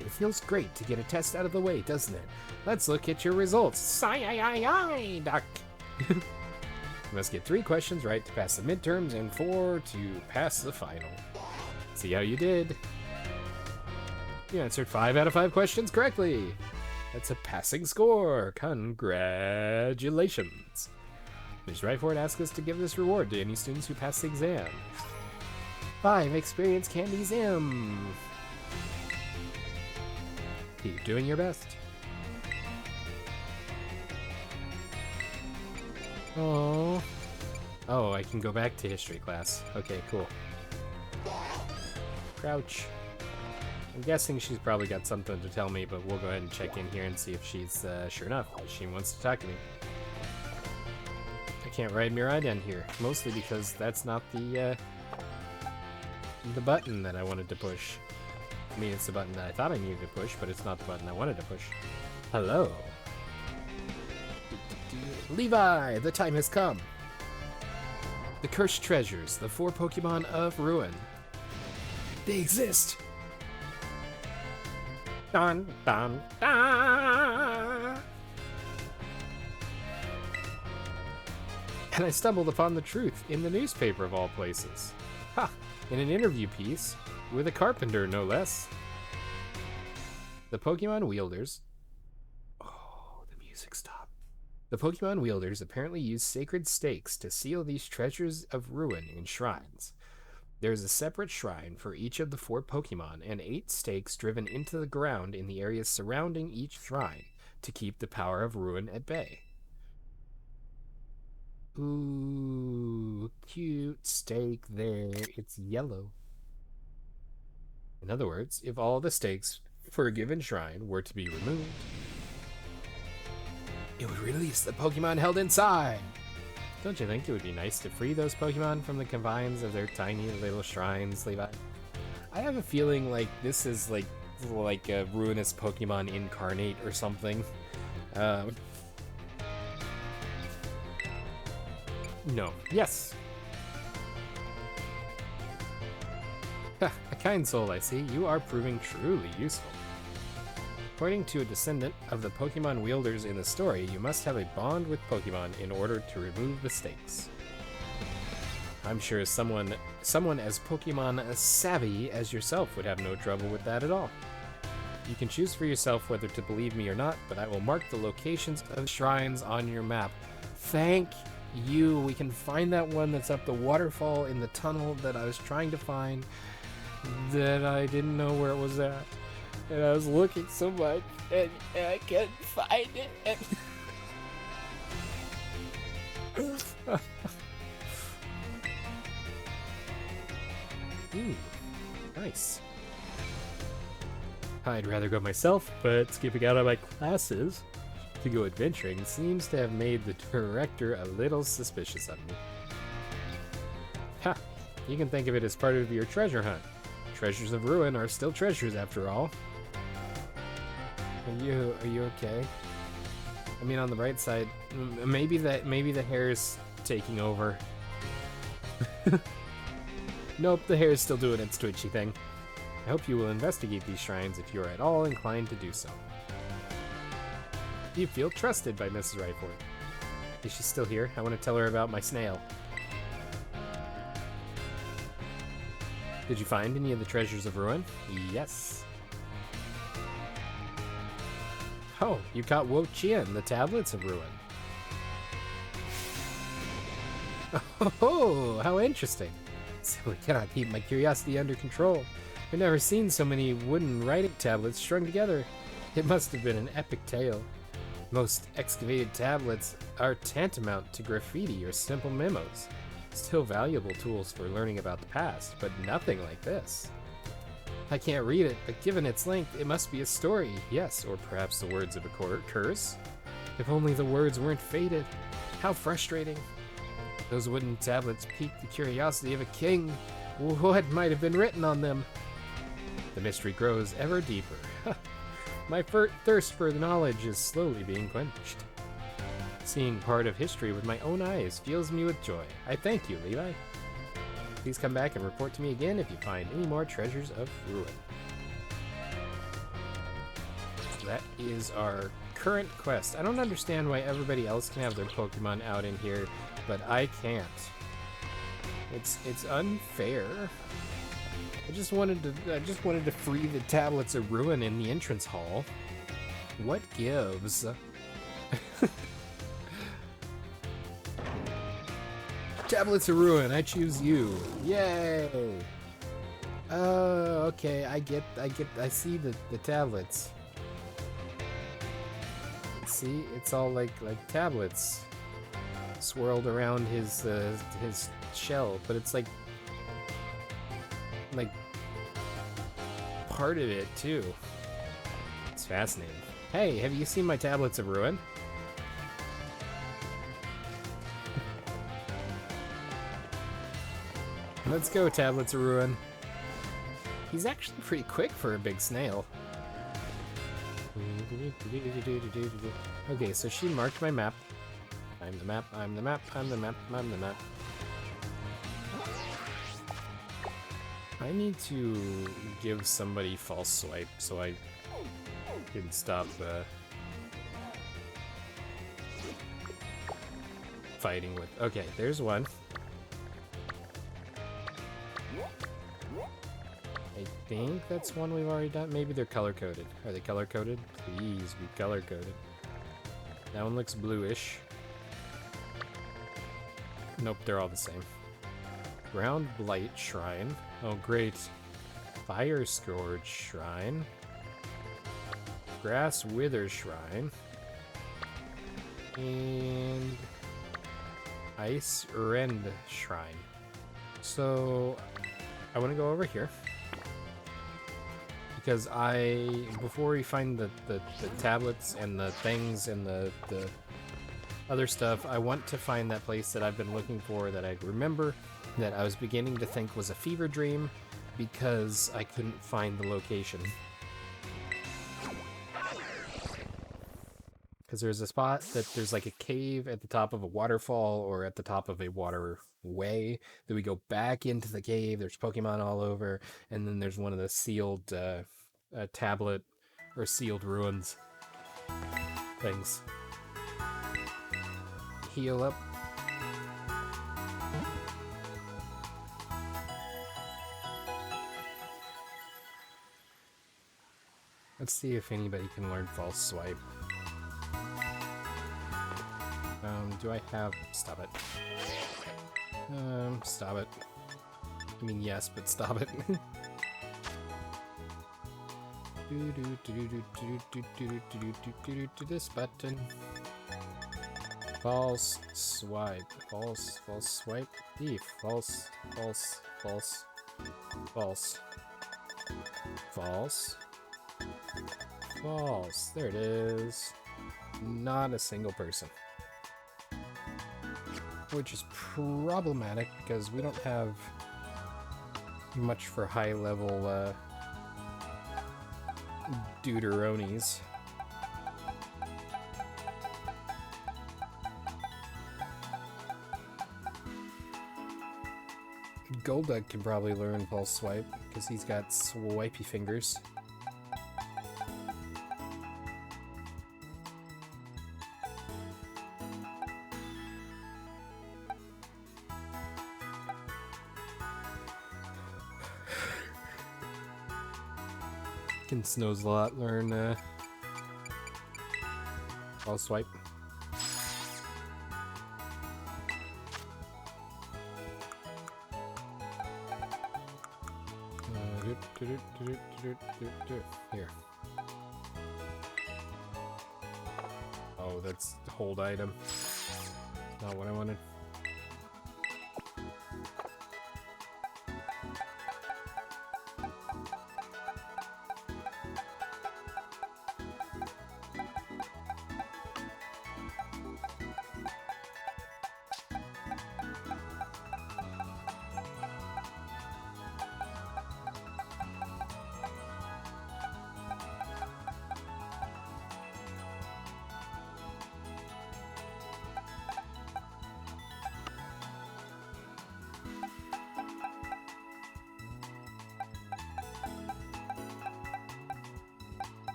It feels great to get a test out of the way, doesn't it? Let's look at your results. Sigh, duck. You must get 3 questions right to pass the midterms and 4 to pass the final. See how you did. You answered 5 out of 5 questions correctly. That's a passing score. Congratulations. Ms. Ryford asked us to give this reward to any students who pass the exam. 5 experience candies M. Keep doing your best. Oh, I can go back to history class. Okay, cool. Crouch. I'm guessing she's probably got something to tell me, but we'll go ahead and check in here and see if she's, sure enough, she wants to talk to me. I can't ride Mirai down here, mostly because that's not the button that I wanted to push. I mean, it's the button that I thought I needed to push, but it's not the button I wanted to push. Hello. Levi, the time has come. The cursed treasures, the 4 Pokemon of Ruin. They exist. Dun, dun, dun. And I stumbled upon the truth in the newspaper of all places. Ha! In an interview piece with a carpenter, no less. The Pokemon wielders... Oh, the music stopped. The Pokemon wielders apparently use sacred stakes to seal these treasures of ruin in shrines. There is a separate shrine for each of the 4 Pokemon and 8 stakes driven into the ground in the areas surrounding each shrine to keep the power of ruin at bay. Ooh, cute stake there. It's yellow. In other words, if all the stakes for a given shrine were to be removed, it would release the Pokemon held inside. Don't you think it would be nice to free those Pokemon from the confines of their tiny little shrines, Levi? I have a feeling like this is like a ruinous Pokemon incarnate or something. No. Yes. A kind soul, I see. You are proving truly useful. According to a descendant of the Pokemon wielders in the story, you must have a bond with Pokemon in order to remove the stakes. I'm sure someone as Pokemon savvy as yourself would have no trouble with that at all. You can choose for yourself whether to believe me or not, but I will mark the locations of shrines on your map. Thank you. We can find that one that's up the waterfall in the tunnel that I was trying to find, that I didn't know where it was at. And I was looking so much, and I couldn't find it. Ooh, nice. I'd rather go myself, but skipping out on my classes to go adventuring seems to have made the director a little suspicious of me. Ha! You can think of it as part of your treasure hunt. Treasures of Ruin are still treasures after all. Are you okay? I mean, on the right side, maybe the hair's taking over. Nope, the hair is still doing its twitchy thing. I hope you will investigate these shrines if you are at all inclined to do so. You feel trusted by Mrs. Ryford. Is she still here? I want to tell her about my snail. Did you find any of the treasures of Ruin? Yes. Oh, you caught Wo Chien, the tablets of Ruin. Oh, how interesting. Simply cannot keep my curiosity under control. I've never seen so many wooden writing tablets strung together. It must have been an epic tale. Most excavated tablets are tantamount to graffiti or simple memos. Still valuable tools for learning about the past, but nothing like this. I can't read it, but given its length, it must be a story, yes, or perhaps the words of a curse. If only the words weren't faded. How frustrating. Those wooden tablets piqued the curiosity of a king. What might have been written on them? The mystery grows ever deeper. My thirst for knowledge is slowly being quenched. Seeing part of history with my own eyes fills me with joy. I thank you, Levi. Please come back and report to me again if you find any more treasures of Ruin. That is our current quest. I don't understand why everybody else can have their Pokemon out in here, but I can't. It's unfair. I just wanted to free the tablets of Ruin in the entrance hall. What gives? Tablets of Ruin, I choose you. Yay! Oh, okay, I see the tablets. See, it's all like tablets swirled around his shell, but it's like part of it too. It's fascinating. Hey, have you seen my tablets of Ruin? Let's go, tablets of Ruin. He's actually pretty quick for a big snail. Okay, so she marked my map. I'm the map, I'm the map, I'm the map, I'm the map. I need to give somebody false swipe so I can stop fighting with. Okay, there's one. I think that's one we've already done. Maybe they're color-coded. Are they color-coded? Please be color-coded. That one looks bluish. Nope, they're all the same. Ground Blight Shrine. Oh, great. Fire Scourge Shrine. Grass Wither Shrine. And Ice Rend Shrine. So I want to go over here. Because before we find the tablets and the things and the other stuff, I want to find that place that I've been looking for that I remember that I was beginning to think was a fever dream because I couldn't find the location. Because there's a spot that there's like a cave at the top of a waterfall or at the top of a waterway that we go back into the cave. There's Pokemon all over, and then there's one of the sealed tablet or sealed ruins things. Heal up. Let's see if anybody can learn false swipe. Do I have... Stop it. Stop it. I mean, yes, but stop it. This button. False swipe. False swipe. Thief. False. There it is. Not a single person. Which is problematic because we don't have much for high level deuteronis. Golduck can probably learn Pulse Swipe, because he's got swipey fingers. Can Snozelot learn Pulse Swipe? Here. Oh, that's the hold item. Not what I wanted.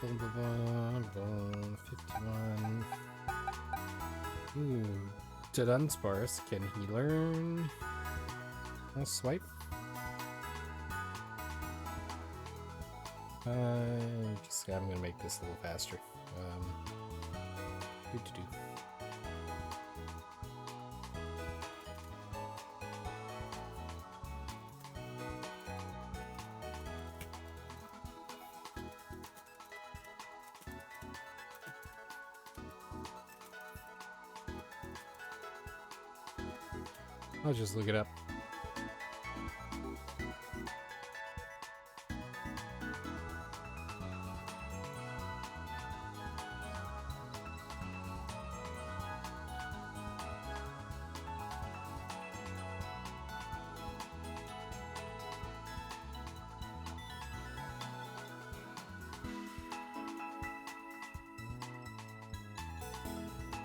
Boom, boom, boom, boom, 51. Ooh, Dunsparce, can he learn a swipe? I'm gonna make this a little faster. Do. I'll just look it up.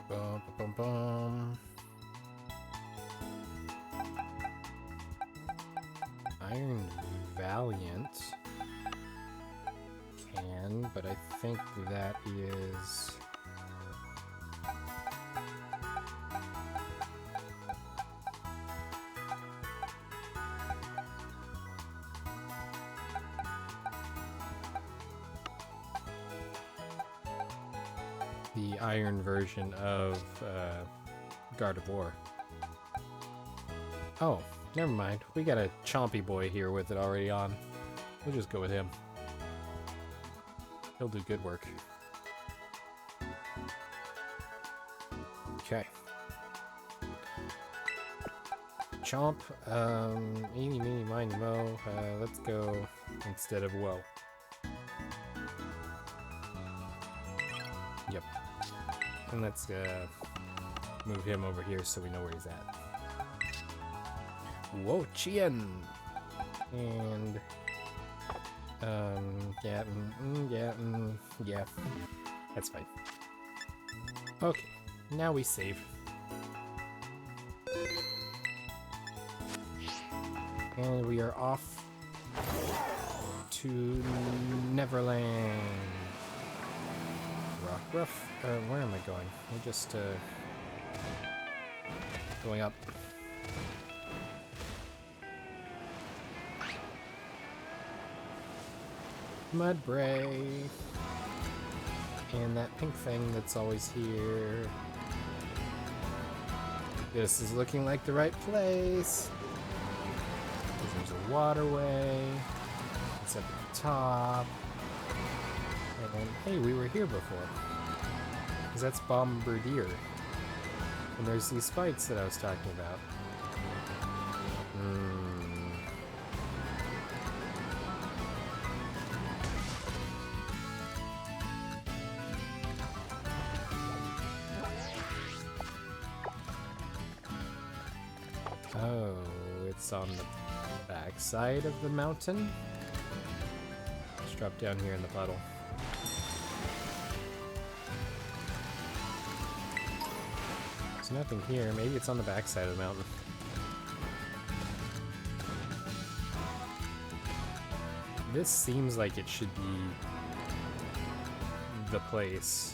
Bum, bum, bum. Iron Valiant can, but I think that is... the iron version of Gardevoir. Oh. Never mind. We got a Chompy boy here with it already on. We'll just go with him. He'll do good work. Okay. Chomp. Eeny, meeny, miny, mo. Let's go instead of whoa. Yep. And let's move him over here so we know where he's at. Whoa, Chien! And, yeah, that's fine. Okay, now we save. And we are off to Neverland. Rough. Where am I going? I'm just, going up. Mudbray. And that pink thing that's always here. This is looking like the right place. There's a waterway. It's up at the top. And hey, we were here before. Because that's Bombardier. And there's these fights that I was talking about. Oh, it's on the back side of the mountain. Let's Drop down here in the puddle. There's nothing here. Maybe it's on the backside of the mountain. This seems like it should be the place.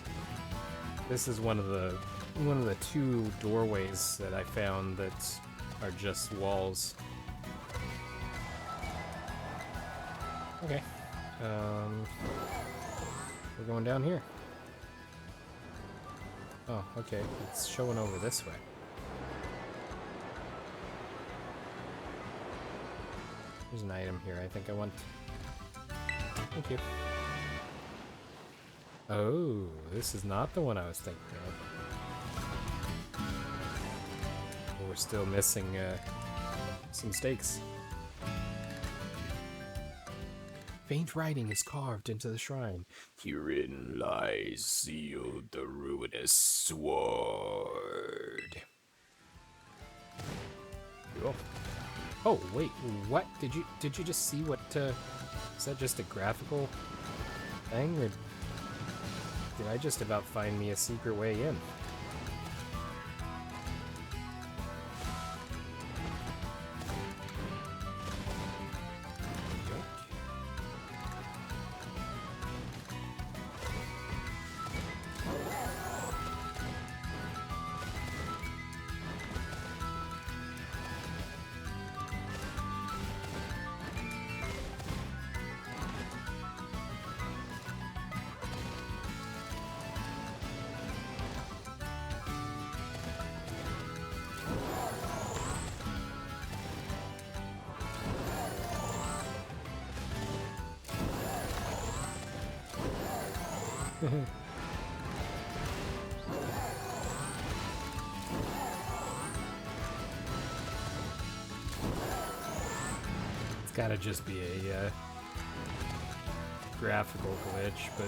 This is one of the two doorways that I found that are just walls. Okay. We're going down here. Oh, okay. It's showing over this way. There's an item here I think I want. Thank you. Oh, this is not the one I was thinking of. We're still missing some stakes. Faint writing is carved into the shrine. Herein lies sealed the ruinous sword. Cool. Oh wait, what? Did you just see what? Is that just a graphical thing, or did I just about find me a secret way in? It's gotta just be a graphical glitch, but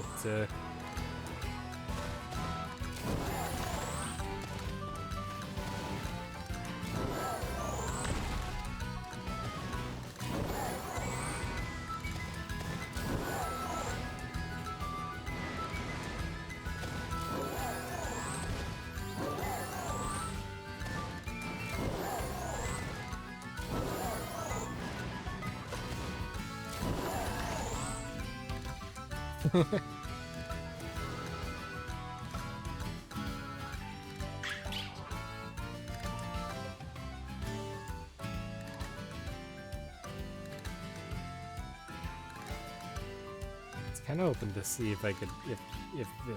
it's kind of open to see if I could, if the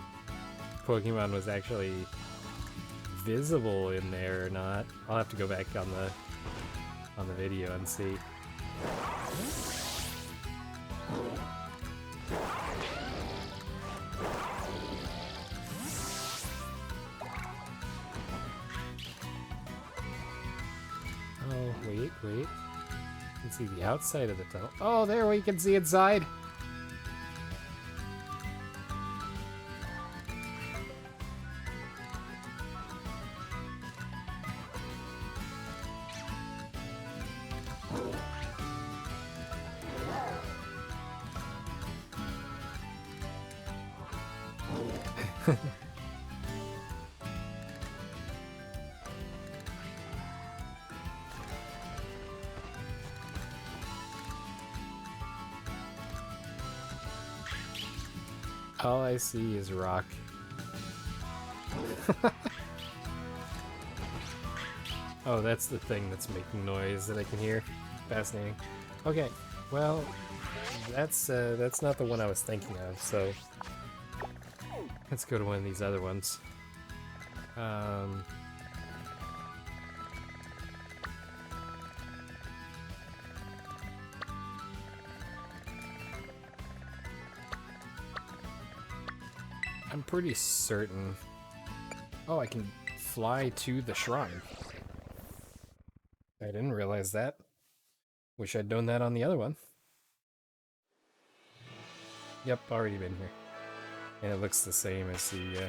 Pokemon was actually visible in there or not. I'll have to go back on the video and see. Oh, wait. You can see the outside of the tunnel. Oh, there we can see inside. All I see is rock. Oh, that's the thing that's making noise that I can hear. Fascinating. Okay, well, that's not the one I was thinking of, so let's go to one of these other ones. I'm pretty certain. Oh, I can fly to the shrine. I didn't realize that. Wish I'd known that on the other one. Yep, already been here. And it looks the same as the...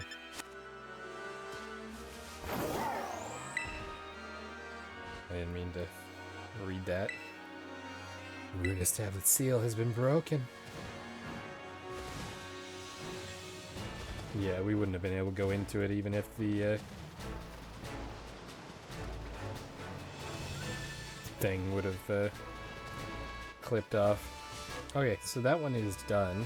I didn't mean to read that. Ruinous tablet seal has been broken. Yeah, we wouldn't have been able to go into it even if the thing would have clipped off. Okay, so that one is done.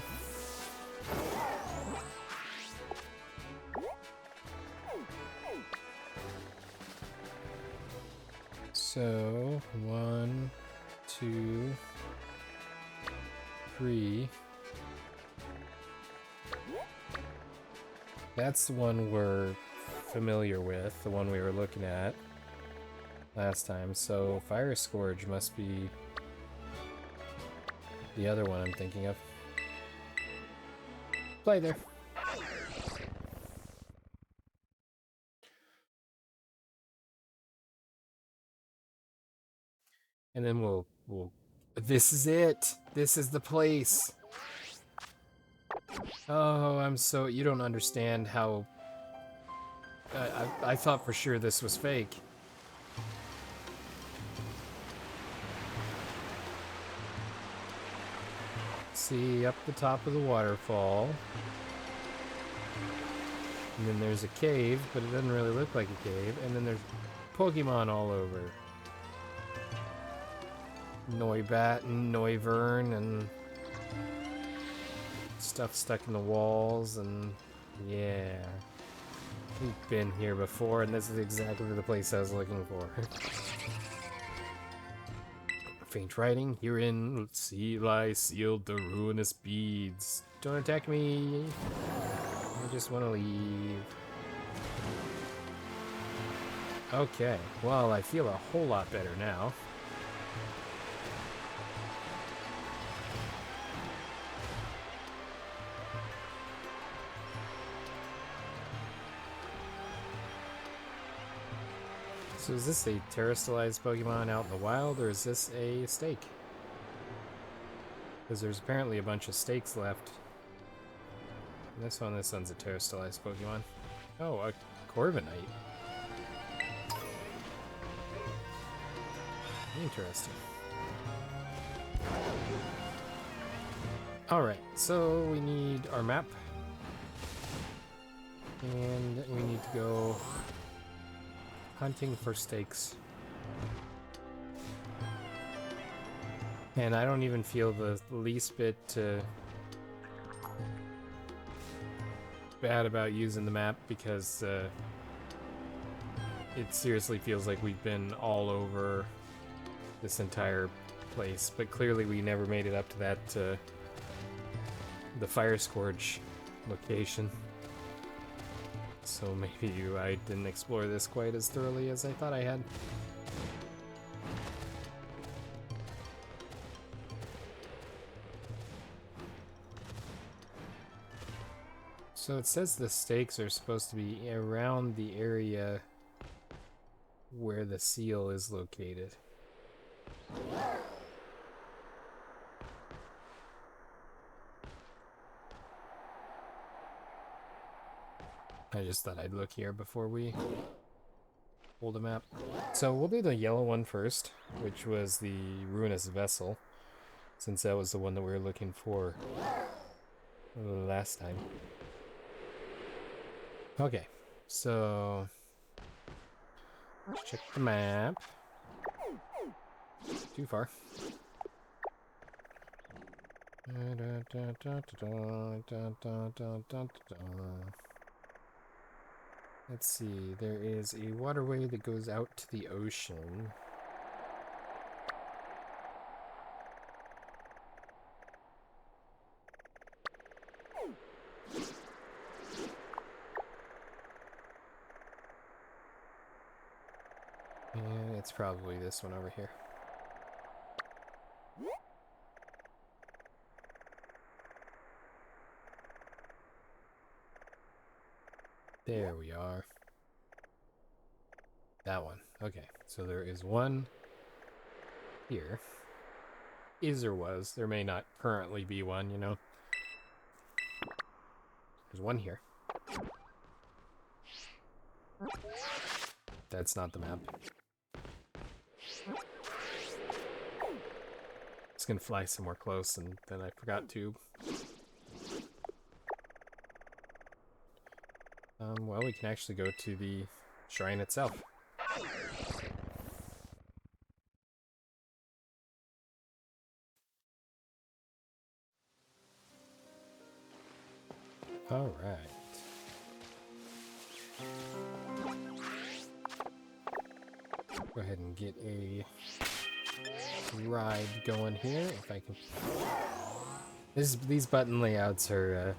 So, 1, 2, 3. That's the one we're familiar with, the one we were looking at last time. So, Fire Scourge must be the other one I'm thinking of. Play there. And then we'll... This is it! This is the place! Oh, I'm so... You don't understand how... I thought for sure this was fake. See, up the top of the waterfall. And then there's a cave, but it doesn't really look like a cave. And then there's Pokémon all over. Noibat and Noivern and stuff stuck in the walls, and yeah. We've been here before, and this is exactly the place I was looking for. Faint writing, herein, see lie sealed the ruinous beads. Don't attack me. I just want to leave. Okay, well, I feel a whole lot better now. So is this a terrestrialized Pokemon out in the wild, or is this a stake? Because there's apparently a bunch of stakes left. And this one's a terrestrialized Pokemon. Oh, a Corviknight. Interesting. Alright, so we need our map. And we need to go hunting for stakes. And I don't even feel the least bit bad about using the map, because it seriously feels like we've been all over this entire place, but clearly we never made it up to that the Fire Scourge location. So maybe I didn't explore this quite as thoroughly as I thought I had. So it says the stakes are supposed to be around the area where the seal is located. I just thought I'd look here before we hold a map. So we'll do the yellow one first, which was the Ruinous Vessel, since that was the one that we were looking for last time. Okay, so let's check the map. Too far. Let's see, there is a waterway that goes out to the ocean. And it's probably this one over here. There we are. That one. Okay, so there is one here. Is or was. There may not currently be one, you know. There's one here. That's not the map. It's gonna fly somewhere close, and then I forgot to. Well, we can actually go to the shrine itself. All right. Go ahead and get a ride going here, if I can. These button layouts are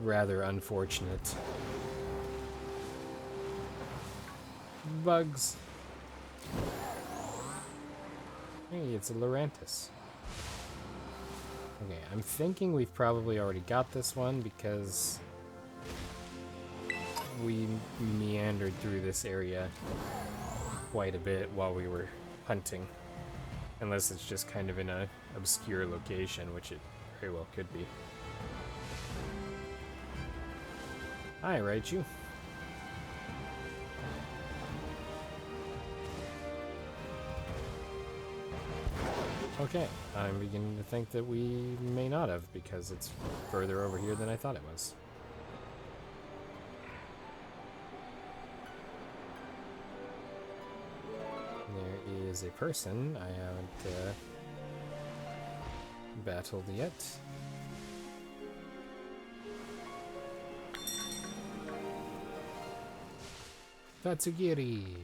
rather unfortunate. Bugs. Hey, it's a Lurantis. Okay, I'm thinking we've probably already got this one because we meandered through this area quite a bit while we were hunting. Unless it's just kind of in a obscure location, which it very well could be. Hi, Raichu. Okay, I'm beginning to think that we may not have, because it's further over here than I thought it was. There is a person I haven't battled yet. Tatsugiri!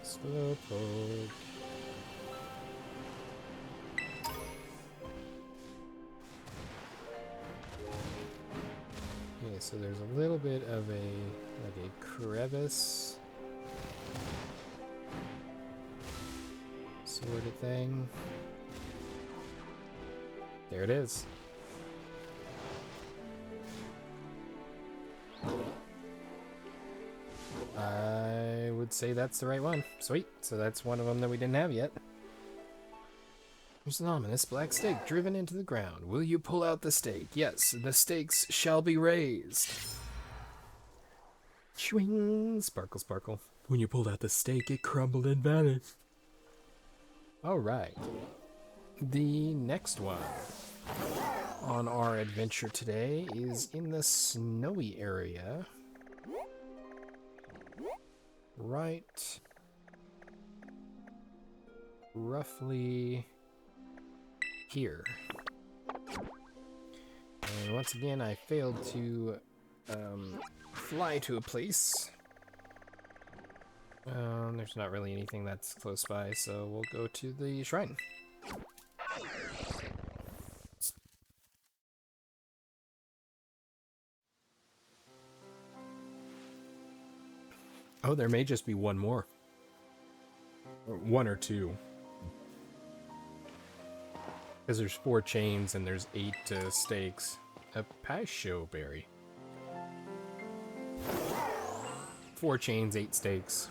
Slowpoke. Okay, so there's a little bit of a crevice sort of thing. There it is. I would say that's the right one. Sweet. So that's one of them that we didn't have yet. There's an ominous black stake driven into the ground. Will you pull out the stake? Yes, the stakes shall be raised. Swing! Sparkle, sparkle. When you pulled out the stake, it crumbled and vanished. Alright. The next one on our adventure today is in the snowy area. Right. Roughly here. And once again, I failed to fly to a place. There's not really anything that's close by, so we'll go to the shrine. Oh, there may just be one more. Or one or two. Because there's 4 chains and there's 8 stakes. A pasho berry. 4 chains, 8 stakes.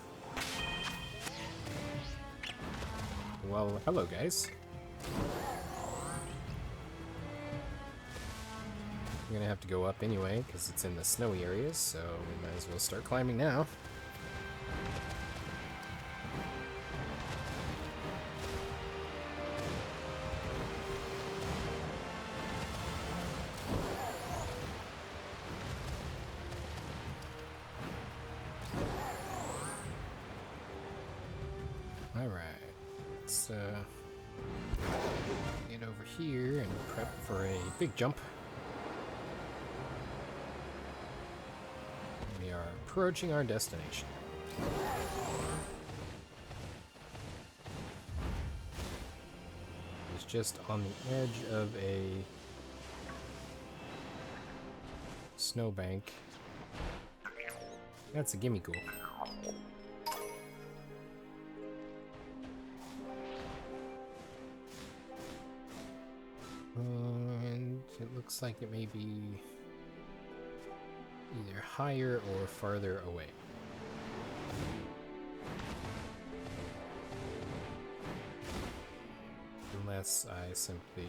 Well, hello guys. I'm gonna have to go up anyway, because it's in the snowy areas, so we might as well start climbing now. Alright, let's get over here and prep for a big jump. We are approaching our destination. It's just on the edge of a snowbank. That's a gimme ghoul. And it looks like it may be either higher or farther away. Unless I simply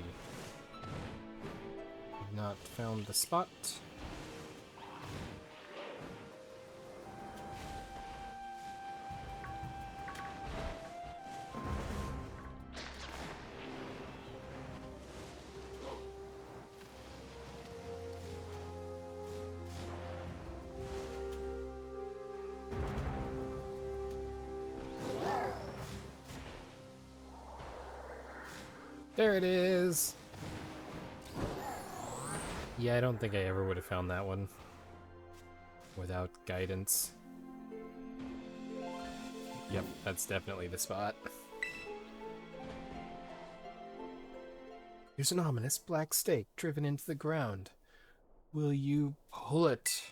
have not found the spot. There it is! Yeah, I don't think I ever would have found that one without guidance. Yep, that's definitely the spot. There's an ominous black stake driven into the ground. Will you pull it?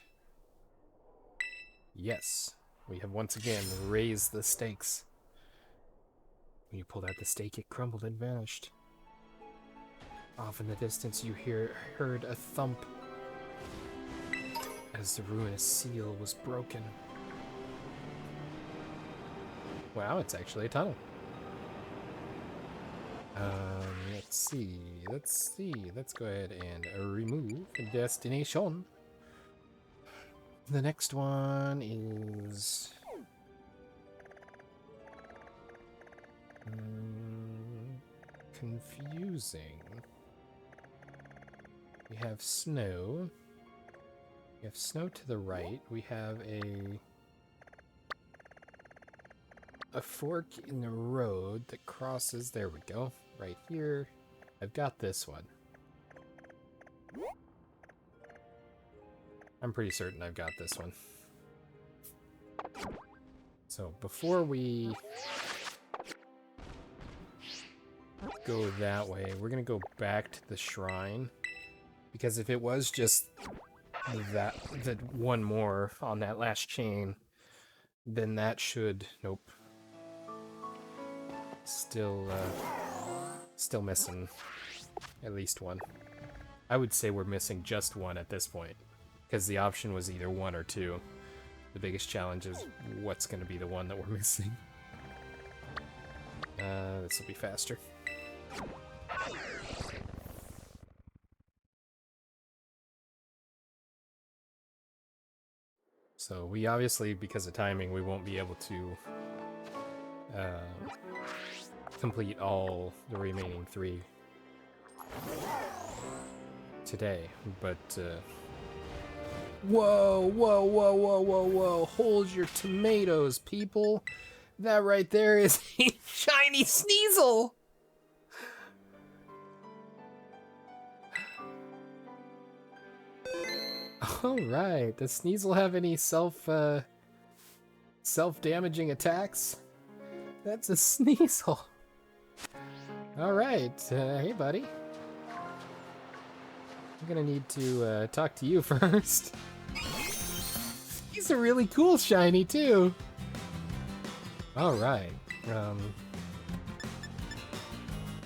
Yes. We have once again raised the stakes. When you pulled out the stake, it crumbled and vanished. Off in the distance, you heard a thump as the ruinous seal was broken. Wow, it's actually a tunnel. Let's see. Let's go ahead and remove the destination. The next one is... confusing. We have snow. We have snow to the right. We have a fork in the road that crosses. There we go. Right here. I've got this one. I'm pretty certain I've got this one. So before we go that way, we're gonna go back to the shrine, because if it was just that one more on that last chain, then that should... Nope. Still missing at least one. I would say we're missing just one at this point, because the option was either one or two. The biggest challenge is what's going to be the one that we're missing. This will be faster. So we obviously, because of timing, we won't be able to complete all the remaining 3 today, but whoa, whoa, whoa, whoa, whoa, whoa, hold your tomatoes, people. That right there is a shiny Sneasel. Alright, does Sneasel have any self-damaging attacks? That's a Sneasel. Alright, hey buddy. I'm gonna need to talk to you first. He's a really cool shiny too. Alright,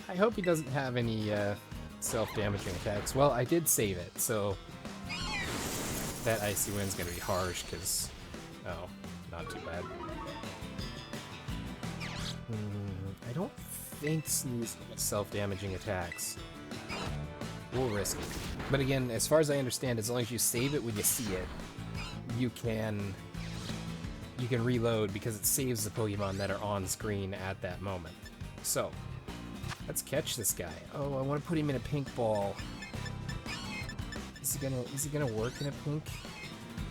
I hope he doesn't have any self-damaging attacks. Well, I did save it, so that Icy Wind's gonna be harsh, because... Oh, not too bad. I don't think Sneasel has self-damaging attacks. We'll risk it. But again, as far as I understand, as long as you save it when you see it, you can reload, because it saves the Pokemon that are on screen at that moment. So, let's catch this guy. Oh, I want to put him in a pink ball. Is he gonna work in a pink?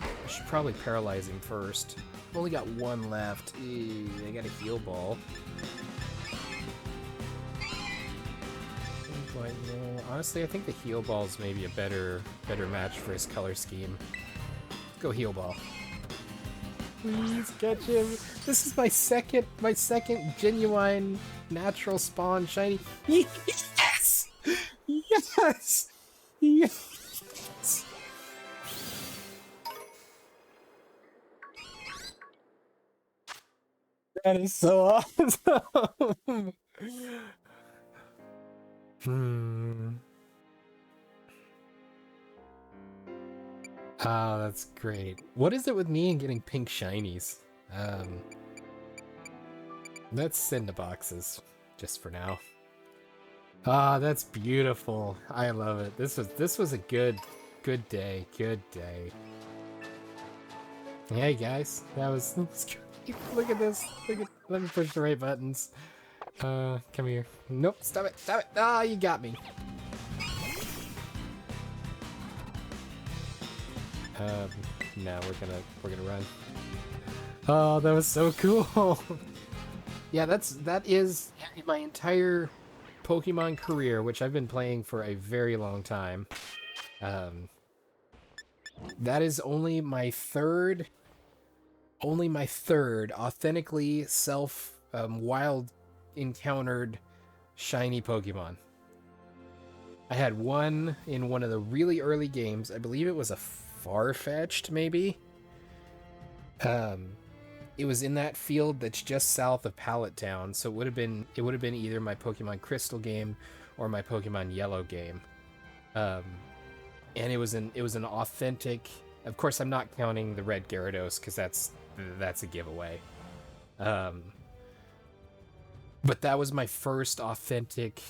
I should probably paralyze him first. I've only got one left. Ew, I got a heal ball. But, no, honestly, I think the heal ball is maybe a better match for his color scheme. Go heal ball. Please catch him. This is my second genuine natural spawn shiny. Yes! Yes! Yes! That is so awesome! Oh, that's great. What is it with me and getting pink shinies? Let's send the boxes, just for now. Ah, that's beautiful. I love it. This was a good day. Good day. Hey guys, that was great. Look at this. Let me push the right buttons. Come here. Nope, stop it. Ah, you got me. No, we're gonna run. Oh, that was so cool. Yeah, that is my entire Pokemon Career, which I've been playing for a very long time. That is only my third authentically wild encountered shiny Pokemon. I had one in one of the really early games. I believe it was a Farfetch'd, maybe. It was in that field that's just south of Pallet Town, so it would have been either my Pokemon Crystal game or my Pokemon Yellow game. And it was an authentic. Of course, I'm not counting the red Gyarados because that's a giveaway. But that was my first authentic.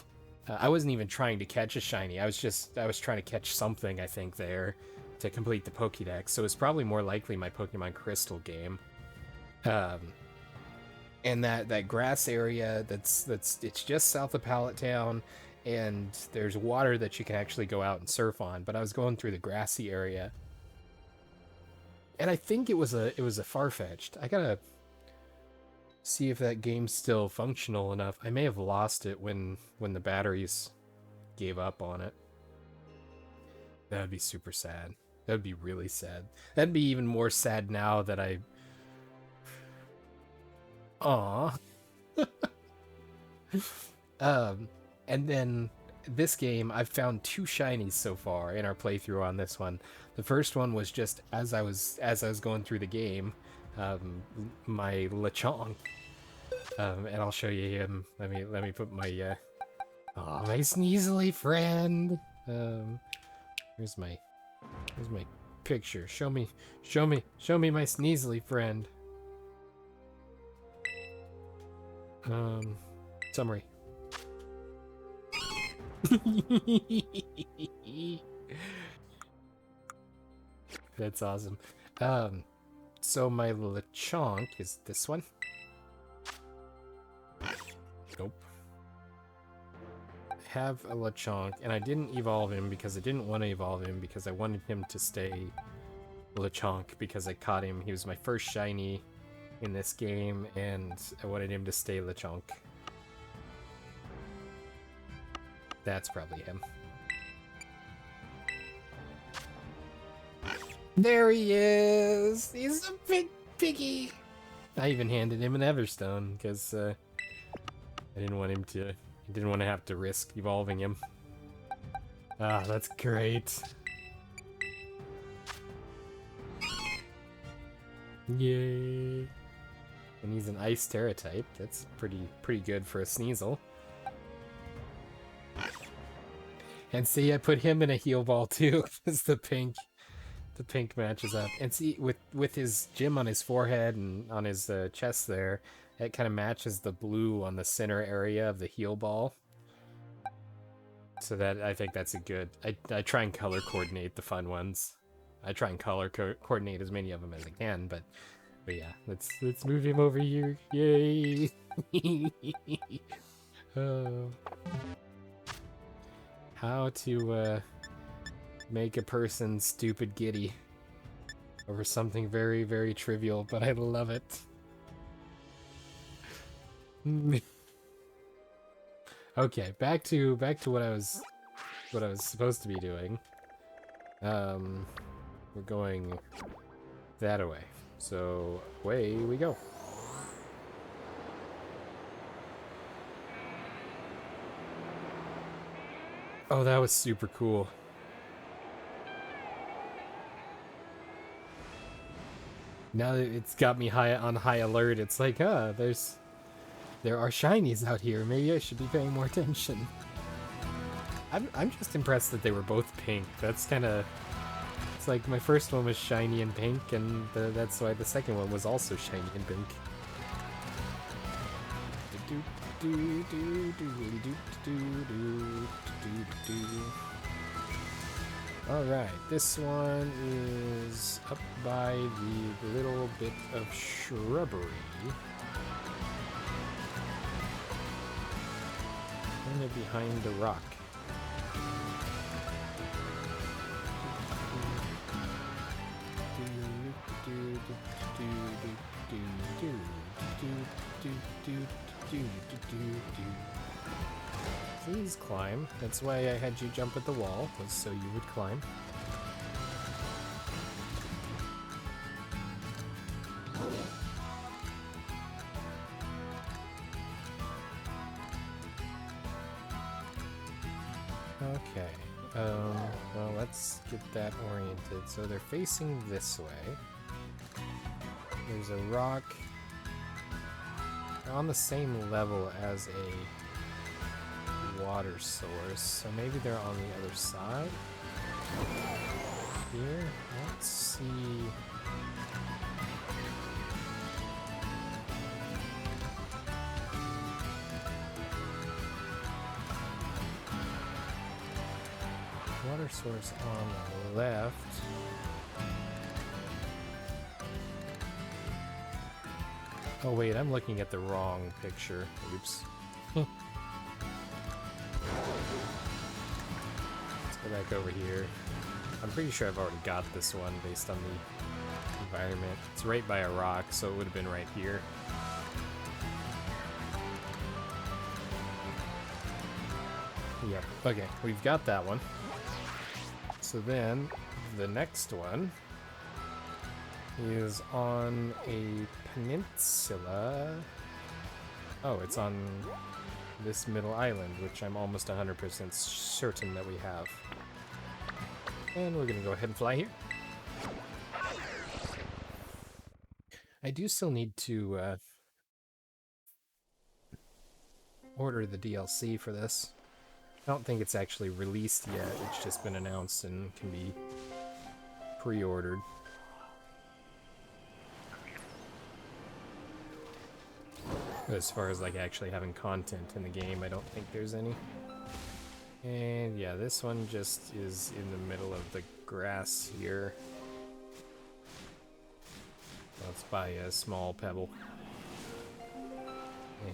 I wasn't even trying to catch a shiny. I was trying to catch something, I think, there to complete the Pokédex. So it's probably more likely my Pokemon Crystal game. And that grass area it's just south of Pallet Town, and there's water that you can actually go out and surf on. But I was going through the grassy area, and I think it was a Farfetch'd. I gotta see if that game's still functional enough. I may have lost it when the batteries gave up on it. That would be super sad. That would be really sad. That'd be even more sad now that I... Aww. And then this game, I've found 2 shinies so far in our playthrough on this one. The first one was just as I was going through the game, my Lechonk. And I'll show you him. Let me put my my Sneasely friend. Here's my picture. Show me my Sneasely friend. Summary. That's awesome. So my Lechonk is this one. Nope. I have a Lechonk, and I didn't evolve him because I didn't want to evolve him because I wanted him to stay Lechonk because I caught him. He was my first shiny in this game, and I wanted him to stay Lechonk. That's probably him. There he is! He's a big piggy! I even handed him an Everstone, because I didn't want him to... I didn't want to have to risk evolving him. Ah, that's great. Yay! And he's an Ice Terra type. That's pretty good for a Sneasel. And see, I put him in a heal ball too, because the pink matches up. And see, with his gem on his forehead and on his chest there, it kind of matches the blue on the center area of the heal ball. So that, I think that's a good... I try and color coordinate the fun ones. I try and color coordinate as many of them as I can, but yeah, let's move him over here. Yay! How to make a person stupid giddy over something very, very trivial, but I love it. Okay, back to what I was supposed to be doing. We're going that way. So away we go. Oh, that was super cool. Now that it's got me on high alert, it's like, there are shinies out here. Maybe I should be paying more attention. I'm just impressed that they were both pink. That's kind of... It's like my first one was shiny and pink, and that's why the second one was also shiny and pink. Alright, this one is up by the little bit of shrubbery. Kind of behind the rock. Please climb. That's why I had you jump at the wall, was so you would climb. Okay. Well, let's get that oriented. So they're facing this way. There's a rock on the same level as a water source, so maybe they're on the other side. Here, let's see. Water source on the left. Oh wait, I'm looking at the wrong picture. Oops. Let's go back over here. I'm pretty sure I've already got this one based on the environment. It's right by a rock, so it would have been right here. Yep, okay, we've got that one. So then, the next one is on a peninsula. Oh, it's on this middle island, which I'm almost 100% certain that we have. And we're gonna go ahead and fly here. I do still need to order the DLC for this. I don't think it's actually released yet, it's just been announced and can be pre-ordered. As far as like actually having content in the game, I don't think there's any. And yeah, this one just is in the middle of the grass here. That's by a small pebble.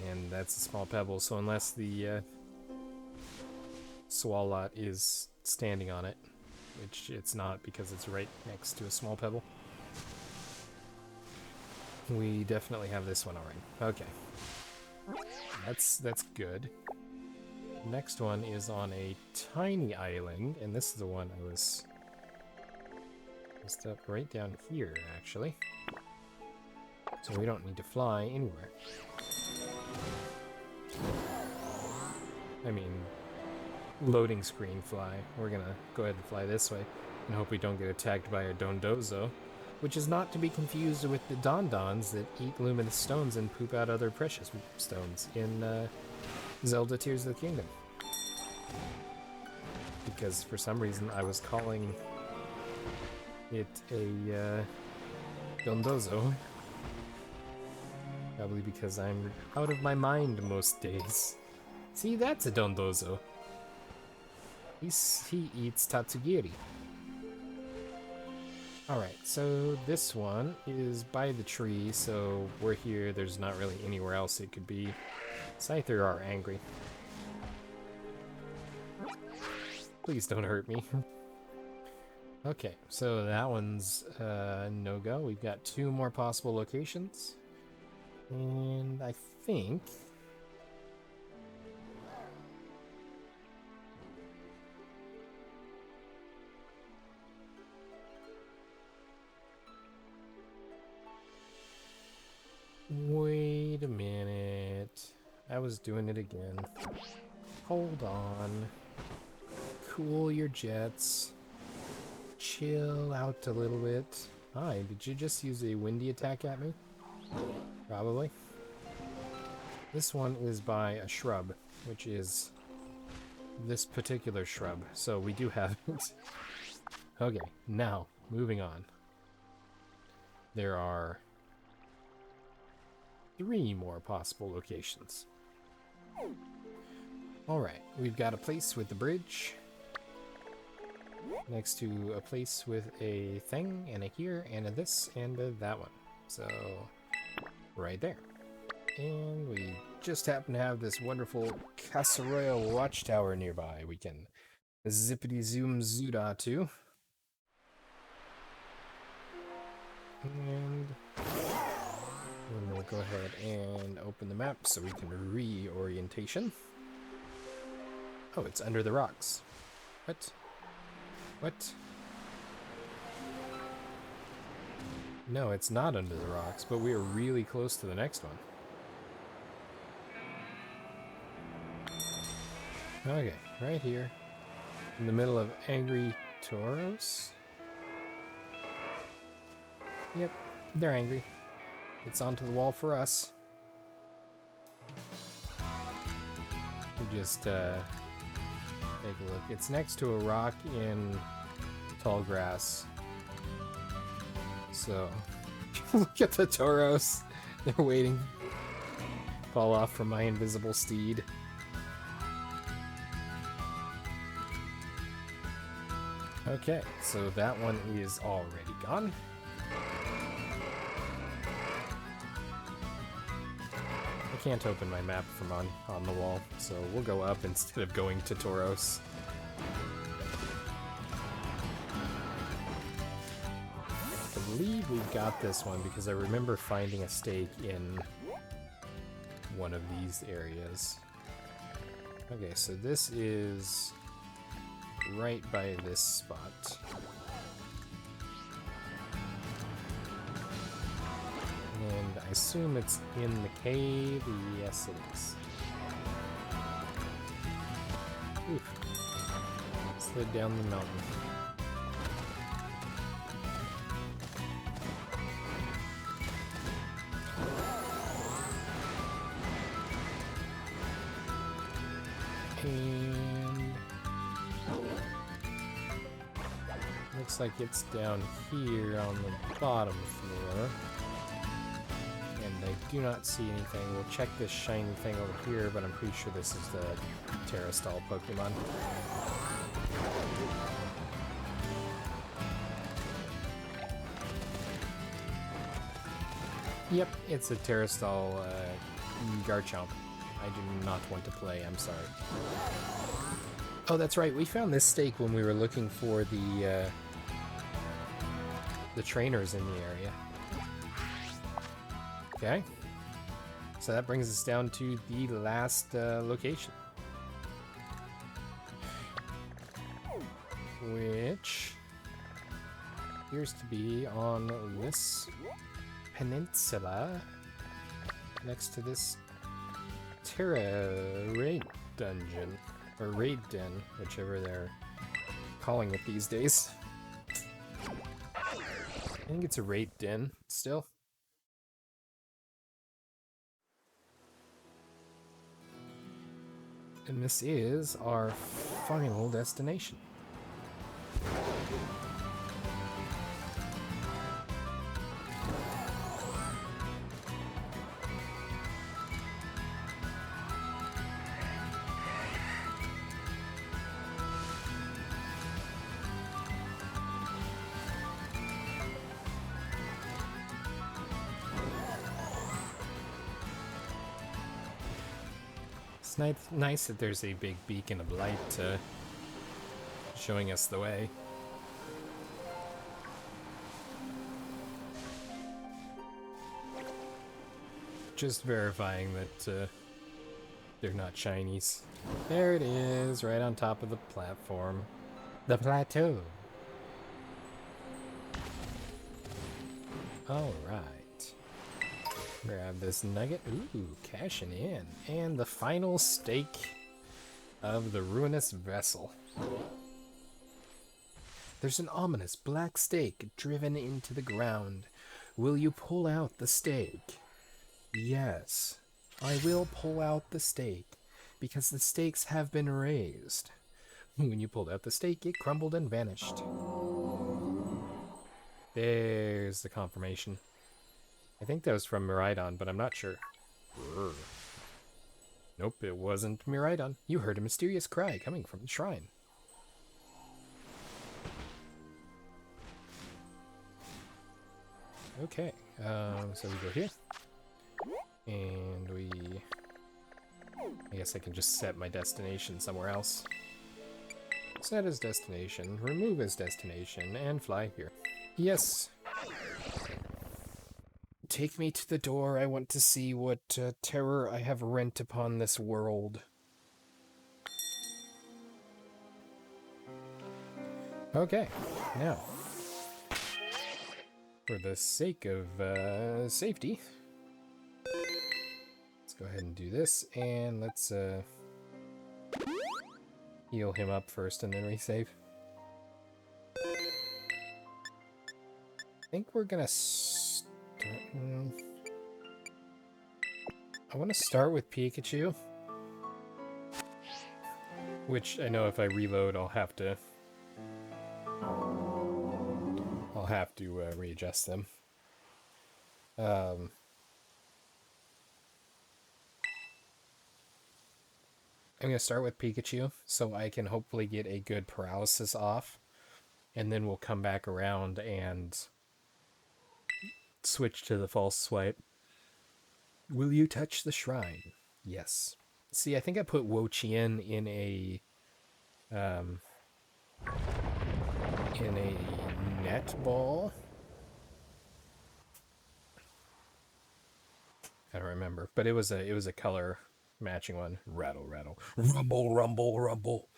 And that's a small pebble, so unless the Swalot is standing on it, which it's not because it's right next to a small pebble. We definitely have this one already. Okay. That's good. Next one is on a tiny island, and this is the one I was just up right down here, actually. So we don't need to fly anywhere. I mean, loading screen fly. We're gonna go ahead and fly this way and hope we don't get attacked by a Dondozo, which is not to be confused with the Dondons that eat luminous stones and poop out other precious stones in Zelda Tears of the Kingdom. Because for some reason I was calling it a Dondozo. Probably because I'm out of my mind most days. See, that's a Dondozo. He eats Tatsugiri. Alright, so this one is by the tree, so we're here. There's not really anywhere else it could be. Scyther are angry. Please don't hurt me. Okay, so that one's no-go. We've got 2 more possible locations. And I think... Wait a minute. I was doing it again. Hold on. Cool your jets. Chill out a little bit. Hi, did you just use a windy attack at me? Probably. This one is by a shrub, which is this particular shrub, so we do have it. Okay, now, moving on. There are 3 more possible locations. Alright, we've got a place with the bridge, next to a place with a thing, and a here, and a this, and a that one. So, right there. And we just happen to have this wonderful Casseroya watchtower nearby we can zippity zoom zooda to. And we'll go ahead and open the map so we can reorientation. Oh, it's under the rocks. What? What? No, it's not under the rocks, but we are really close to the next one. Okay, right here. In the middle of Angry Tauros. Yep, they're angry. It's onto the wall for us. We just take a look. It's next to a rock in tall grass. So, look at the Tauros. They're waiting. Fall off from my invisible steed. Okay, so that one is already gone. I can't open my map from on the wall, so we'll go up instead of going to Tauros. I believe we got this one because I remember finding a stake in one of these areas. Okay, so this is right by this spot. And I assume it's in the cave. Yes, it is. Oof. Slid down the mountain. And looks like it's down here on the bottom floor. And I do not see anything. We'll check this shiny thing over here, but I'm pretty sure this is the Terrastall Pokemon. Yep, it's a Terrastall Garchomp. I do not want to play, I'm sorry. Oh, that's right, we found this stake when we were looking for the trainers in the area. Okay, so that brings us down to the last location, which appears to be on this peninsula next to this Terra Raid Dungeon, or Raid Den, whichever they're calling it these days. I think it's a Raid Den still. And this is our final destination. It's nice that there's a big beacon of light showing us the way. Just verifying that they're not shinies. There it is, right on top of the platform. The plateau. Alright. Grab this nugget. Ooh, cashing in. And the final stake of the Ruinous Vessel. There's an ominous black stake driven into the ground. Will you pull out the stake? Yes, I will pull out the stake, because the stakes have been raised. When you pulled out the stake, it crumbled and vanished. There's the confirmation. I think that was from Miraidon, but I'm not sure. Urgh. Nope, it wasn't Miraidon. You heard a mysterious cry coming from the shrine. Okay, so we go here. And we... I guess I can just set my destination somewhere else. Set as destination, remove as destination, and fly here. Yes! Take me to the door. I want to see what terror I have rent upon this world. Okay, now, for the sake of safety, let's go ahead and do this, and let's heal him up first and then resave. I think we're gonna start... I want to start with Pikachu, which I know if I reload I'll have to readjust them. I'm gonna start with Pikachu so I can hopefully get a good paralysis off, and then we'll come back around and switch to the false swipe. Will you touch the shrine? Yes. See, I think I put Wo-Chien in a net ball. I don't remember, but it was a color matching one. Rattle, rattle, rumble, rumble, rumble.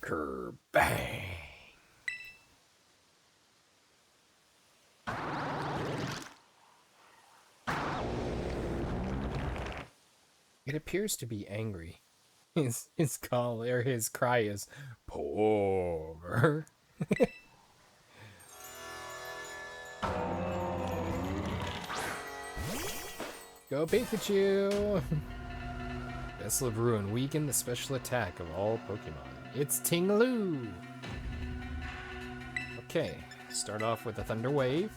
Kerbang. It appears to be angry. His call or his cry is poor. Go Pikachu! Vessel of Ruin, weaken the special attack of all Pokemon. It's Ting-Lu! Okay, start off with a Thunder Wave.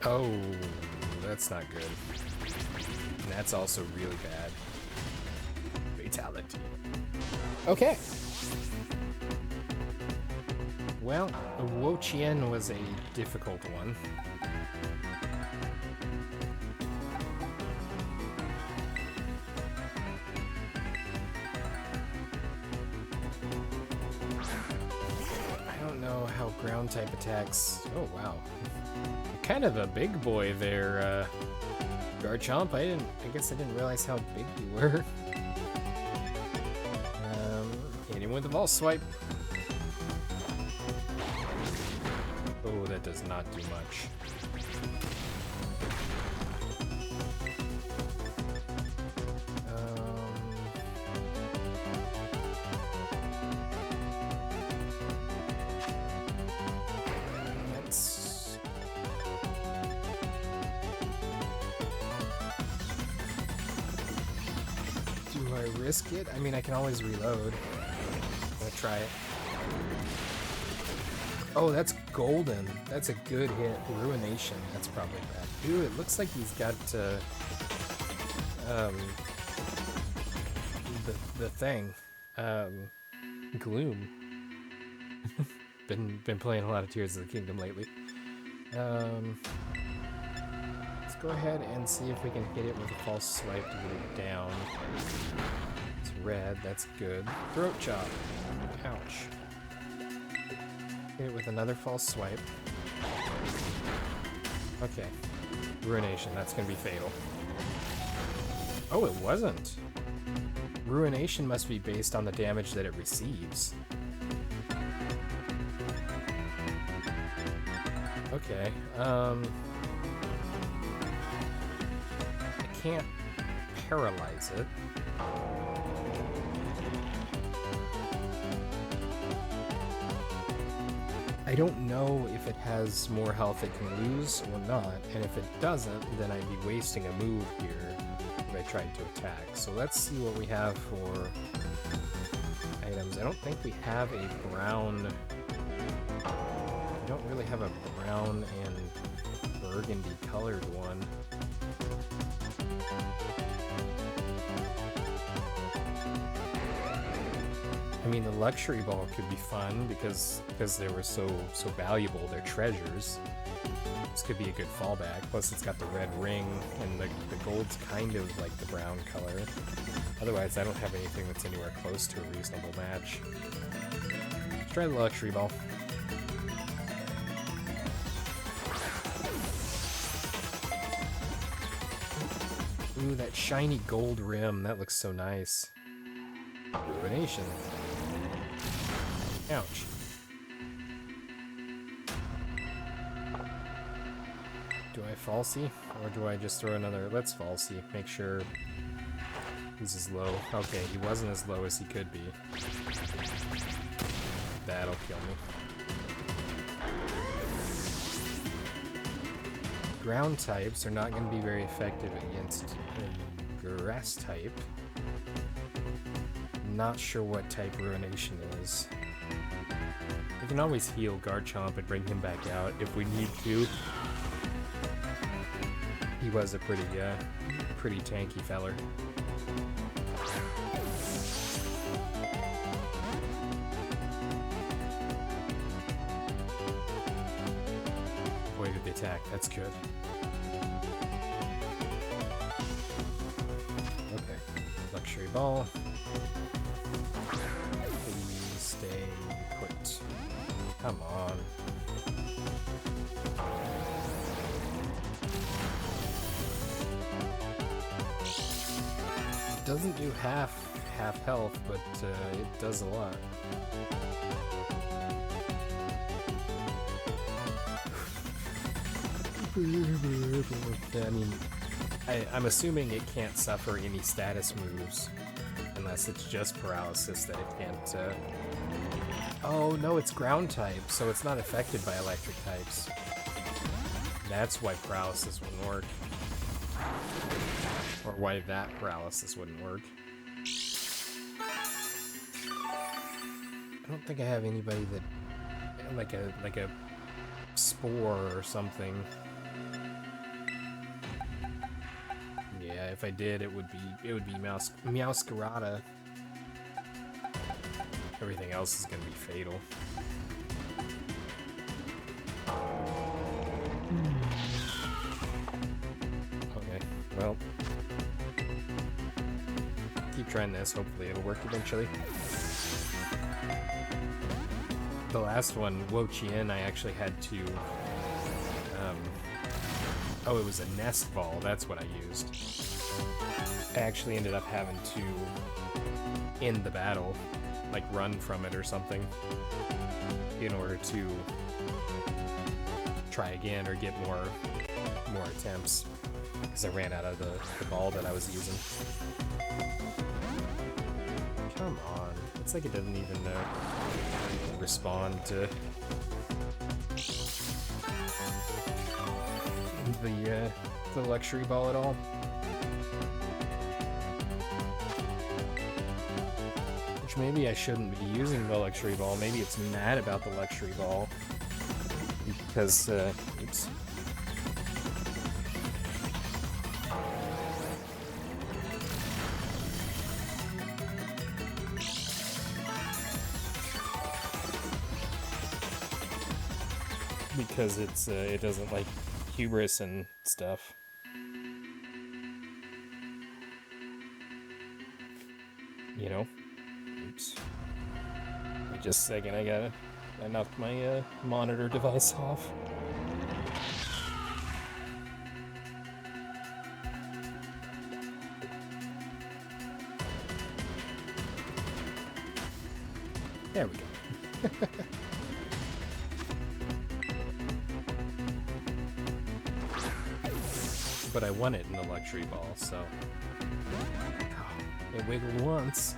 Oh, that's not good. And that's also really bad. Fatality. Okay. Well, Wo-Chien was a difficult one. I don't know how ground type attacks... Oh, wow. You're kind of a big boy there, Garchomp. I guess I didn't realize how big you were. Hit him with a False Swipe. Oh, that does not do much. Do I risk it? I mean, I can always reload. I'm gonna try it. Oh, that's golden. That's a good hit. Ruination. That's probably bad. Ooh, it looks like he's got the thing. Gloom. been playing a lot of Tears of the Kingdom lately. Let's go ahead and see if we can hit it with a false swipe to get it down. It's red. That's good. Throat chop. Ouch. Hit it with another false swipe. Okay. Ruination. That's going to be fatal. Oh, it wasn't. Ruination must be based on the damage that it receives. Okay. I can't paralyze it. I don't know if it has more health it can lose or not, and if it doesn't, then I'd be wasting a move here if I tried to attack. So let's see what we have for items. I don't think we have a brown... I don't really have a brown and burgundy colored one. I mean, the luxury ball could be fun because they were so valuable. They're treasures. This could be a good fallback. Plus, it's got the red ring, and the gold's kind of like the brown color. Otherwise, I don't have anything that's anywhere close to a reasonable match. Let's try the luxury ball. Ooh, that shiny gold rim. That looks so nice. Ruination. Ouch. Do I falsy? Or do I just throw another? Let's falsy. Make sure he's as low. Okay, he wasn't as low as he could be. That'll kill me. Ground types are not going to be very effective against a grass type. Not sure what type Ruination is. We can always heal Garchomp and bring him back out if we need to. He was a pretty tanky feller. Avoided the attack, that's good. Okay, Luxury Ball. Please stay put. Come on. It doesn't do half health, but it does a lot. I mean, I'm assuming it can't suffer any status moves, unless it's just paralysis that it can't. Oh no, it's ground type, so it's not affected by electric types. That's why paralysis wouldn't work. Or why that paralysis wouldn't work. I don't think I have anybody that like a spore or something. Yeah, if I did, it would be Meowscarada. Everything else is gonna be fatal. Okay, well, keep trying this. Hopefully, it'll work eventually. The last one, Wo-Chien, I actually had to. Oh, it was a nest ball. That's what I used. I actually ended up having to end the battle, like run from it or something, in order to try again or get more attempts, because I ran out of the ball that I was using. Come on. It's like it doesn't even respond to the luxury ball at all. Which maybe I shouldn't be using the luxury ball. Maybe it's mad about the luxury ball because oops. Because it doesn't like hubris and stuff. You know? Oops. Wait just a second, I knocked my monitor device off. There we go. But I won it in the luxury ball, so... Oh, it wiggled once.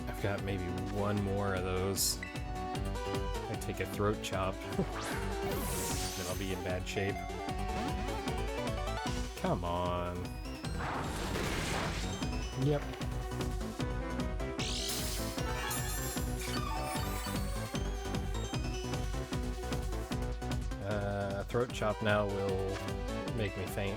I've got maybe one more of those. I take a throat chop, then I'll be in bad shape. Come on. Yep. Throat chop now will make me faint.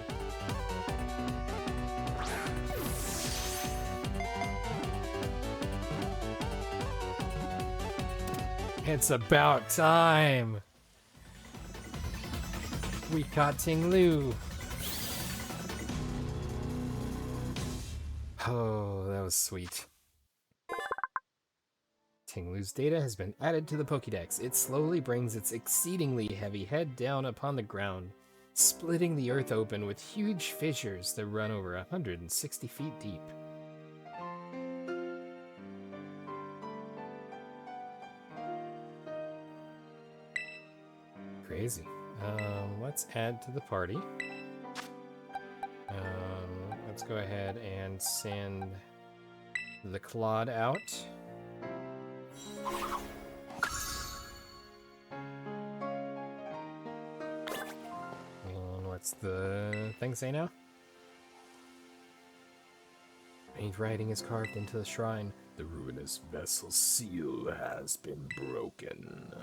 It's about time! We caught Ting Lu! Oh, that was sweet. Tinglu's data has been added to the Pokédex. It slowly brings its exceedingly heavy head down upon the ground, splitting the earth open with huge fissures that run over 160 feet deep. Crazy. Let's add to the party. Let's go ahead and send the Claude out. And what's the thing say now? Faint writing is carved into the shrine. The Ruinous Vessel seal has been broken.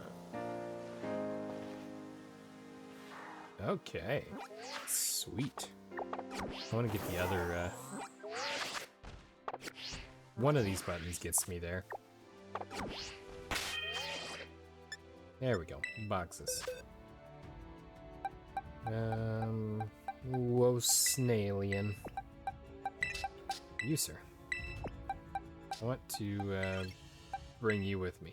Okay, sweet. I want to get the other, one of these buttons gets me there. There we go, boxes. Wosnalian. You, sir. I want to, bring you with me.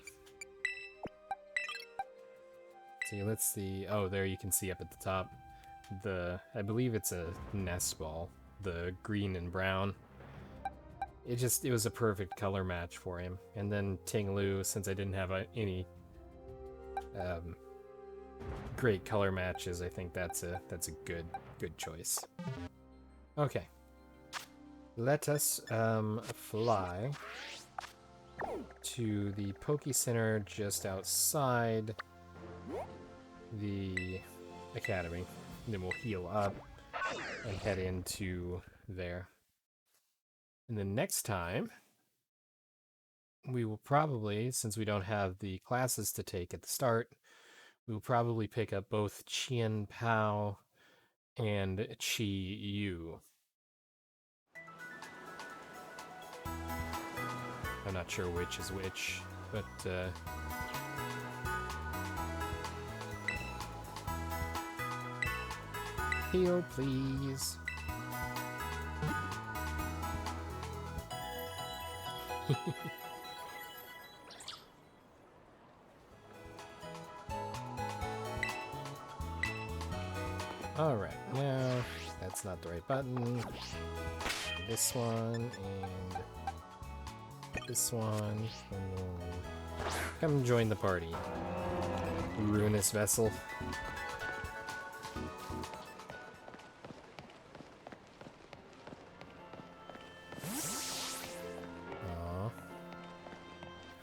See, let's see. Oh, there you can see up at the top. I believe it's a nest ball. The green and brown. It was a perfect color match for him. And then Tinglu, since I didn't have any great color matches, I think that's a good choice. Okay. Let us fly to the Poke Center just outside the academy. And then we'll heal up and head into there. And then next time, we will probably, since we don't have the classes to take at the start, we will probably pick up both Chien Pao and Chi Yu. I'm not sure which is which, but heal, please. Alright, now that's not the right button. This one and this one. Come join the party. Ruinous Vessel.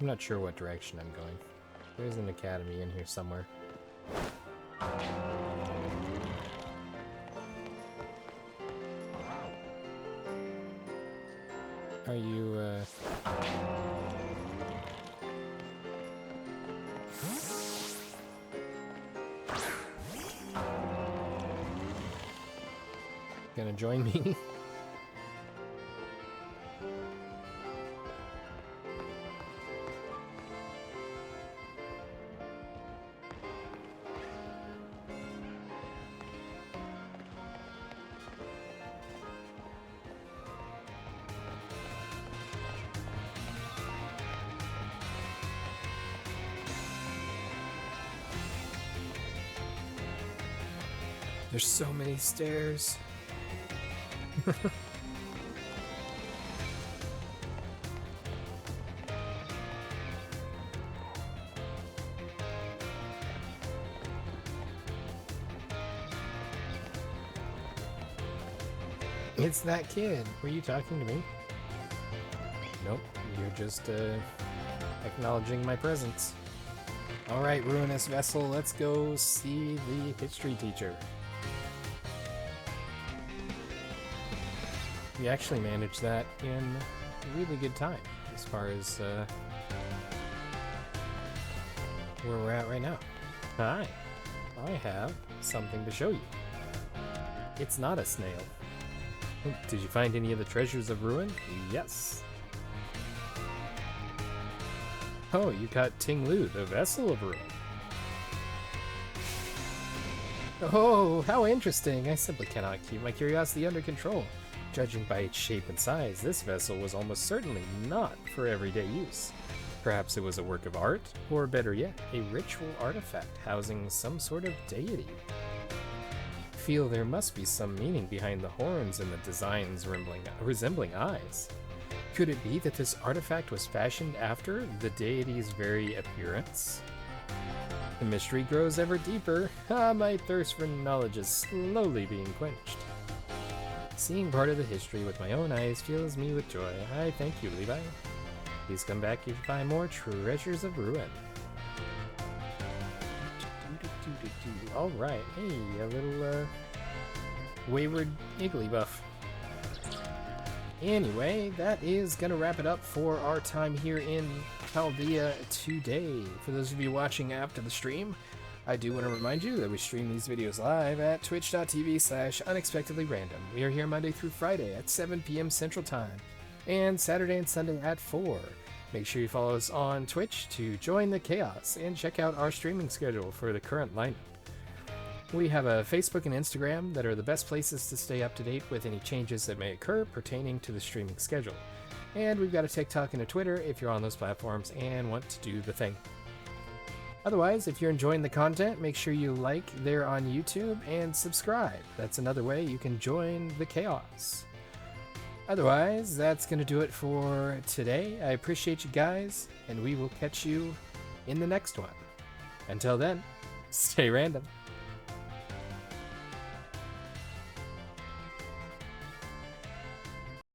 I'm not sure what direction I'm going. There's an academy in here somewhere. Are you, gonna join me? There's so many stairs. It's that kid. Were you talking to me? Nope, you're just acknowledging my presence. Alright, Ruinous Vessel, let's go see the history teacher. We actually managed that in really good time, as far as where we're at right now. Hi, I have something to show you. It's not a snail. Did you find any of the treasures of Ruin? Yes. Oh, you caught Tinglu, the Vessel of Ruin. Oh, how interesting. I simply cannot keep my curiosity under control. Judging by its shape and size, this vessel was almost certainly not for everyday use. Perhaps it was a work of art, or better yet, a ritual artifact housing some sort of deity. Feel there must be some meaning behind the horns and the designs resembling eyes. Could it be that this artifact was fashioned after the deity's very appearance? The mystery grows ever deeper. My thirst for knowledge is slowly being quenched. Seeing part of the history with my own eyes fills me with joy. I thank you, Levi. Please come back if you find more treasures of ruin. Alright, hey, a little wayward Igglybuff. Anyway, that is gonna wrap it up for our time here in Chaldea today. For those of you watching after the stream, I do want to remind you that we stream these videos live at twitch.tv/unexpectedlyrandom. We are here Monday through Friday at 7 p.m. Central Time, and Saturday and Sunday at 4. Make sure you follow us on Twitch to join the chaos and check out our streaming schedule for the current lineup. We have a Facebook and Instagram that are the best places to stay up to date with any changes that may occur pertaining to the streaming schedule. And we've got a TikTok and a Twitter if you're on those platforms and want to do the thing. Otherwise, if you're enjoying the content, make sure you like there on YouTube and subscribe. That's another way you can join the chaos. Otherwise, that's going to do it for today. I appreciate you guys, and we will catch you in the next one. Until then, stay random.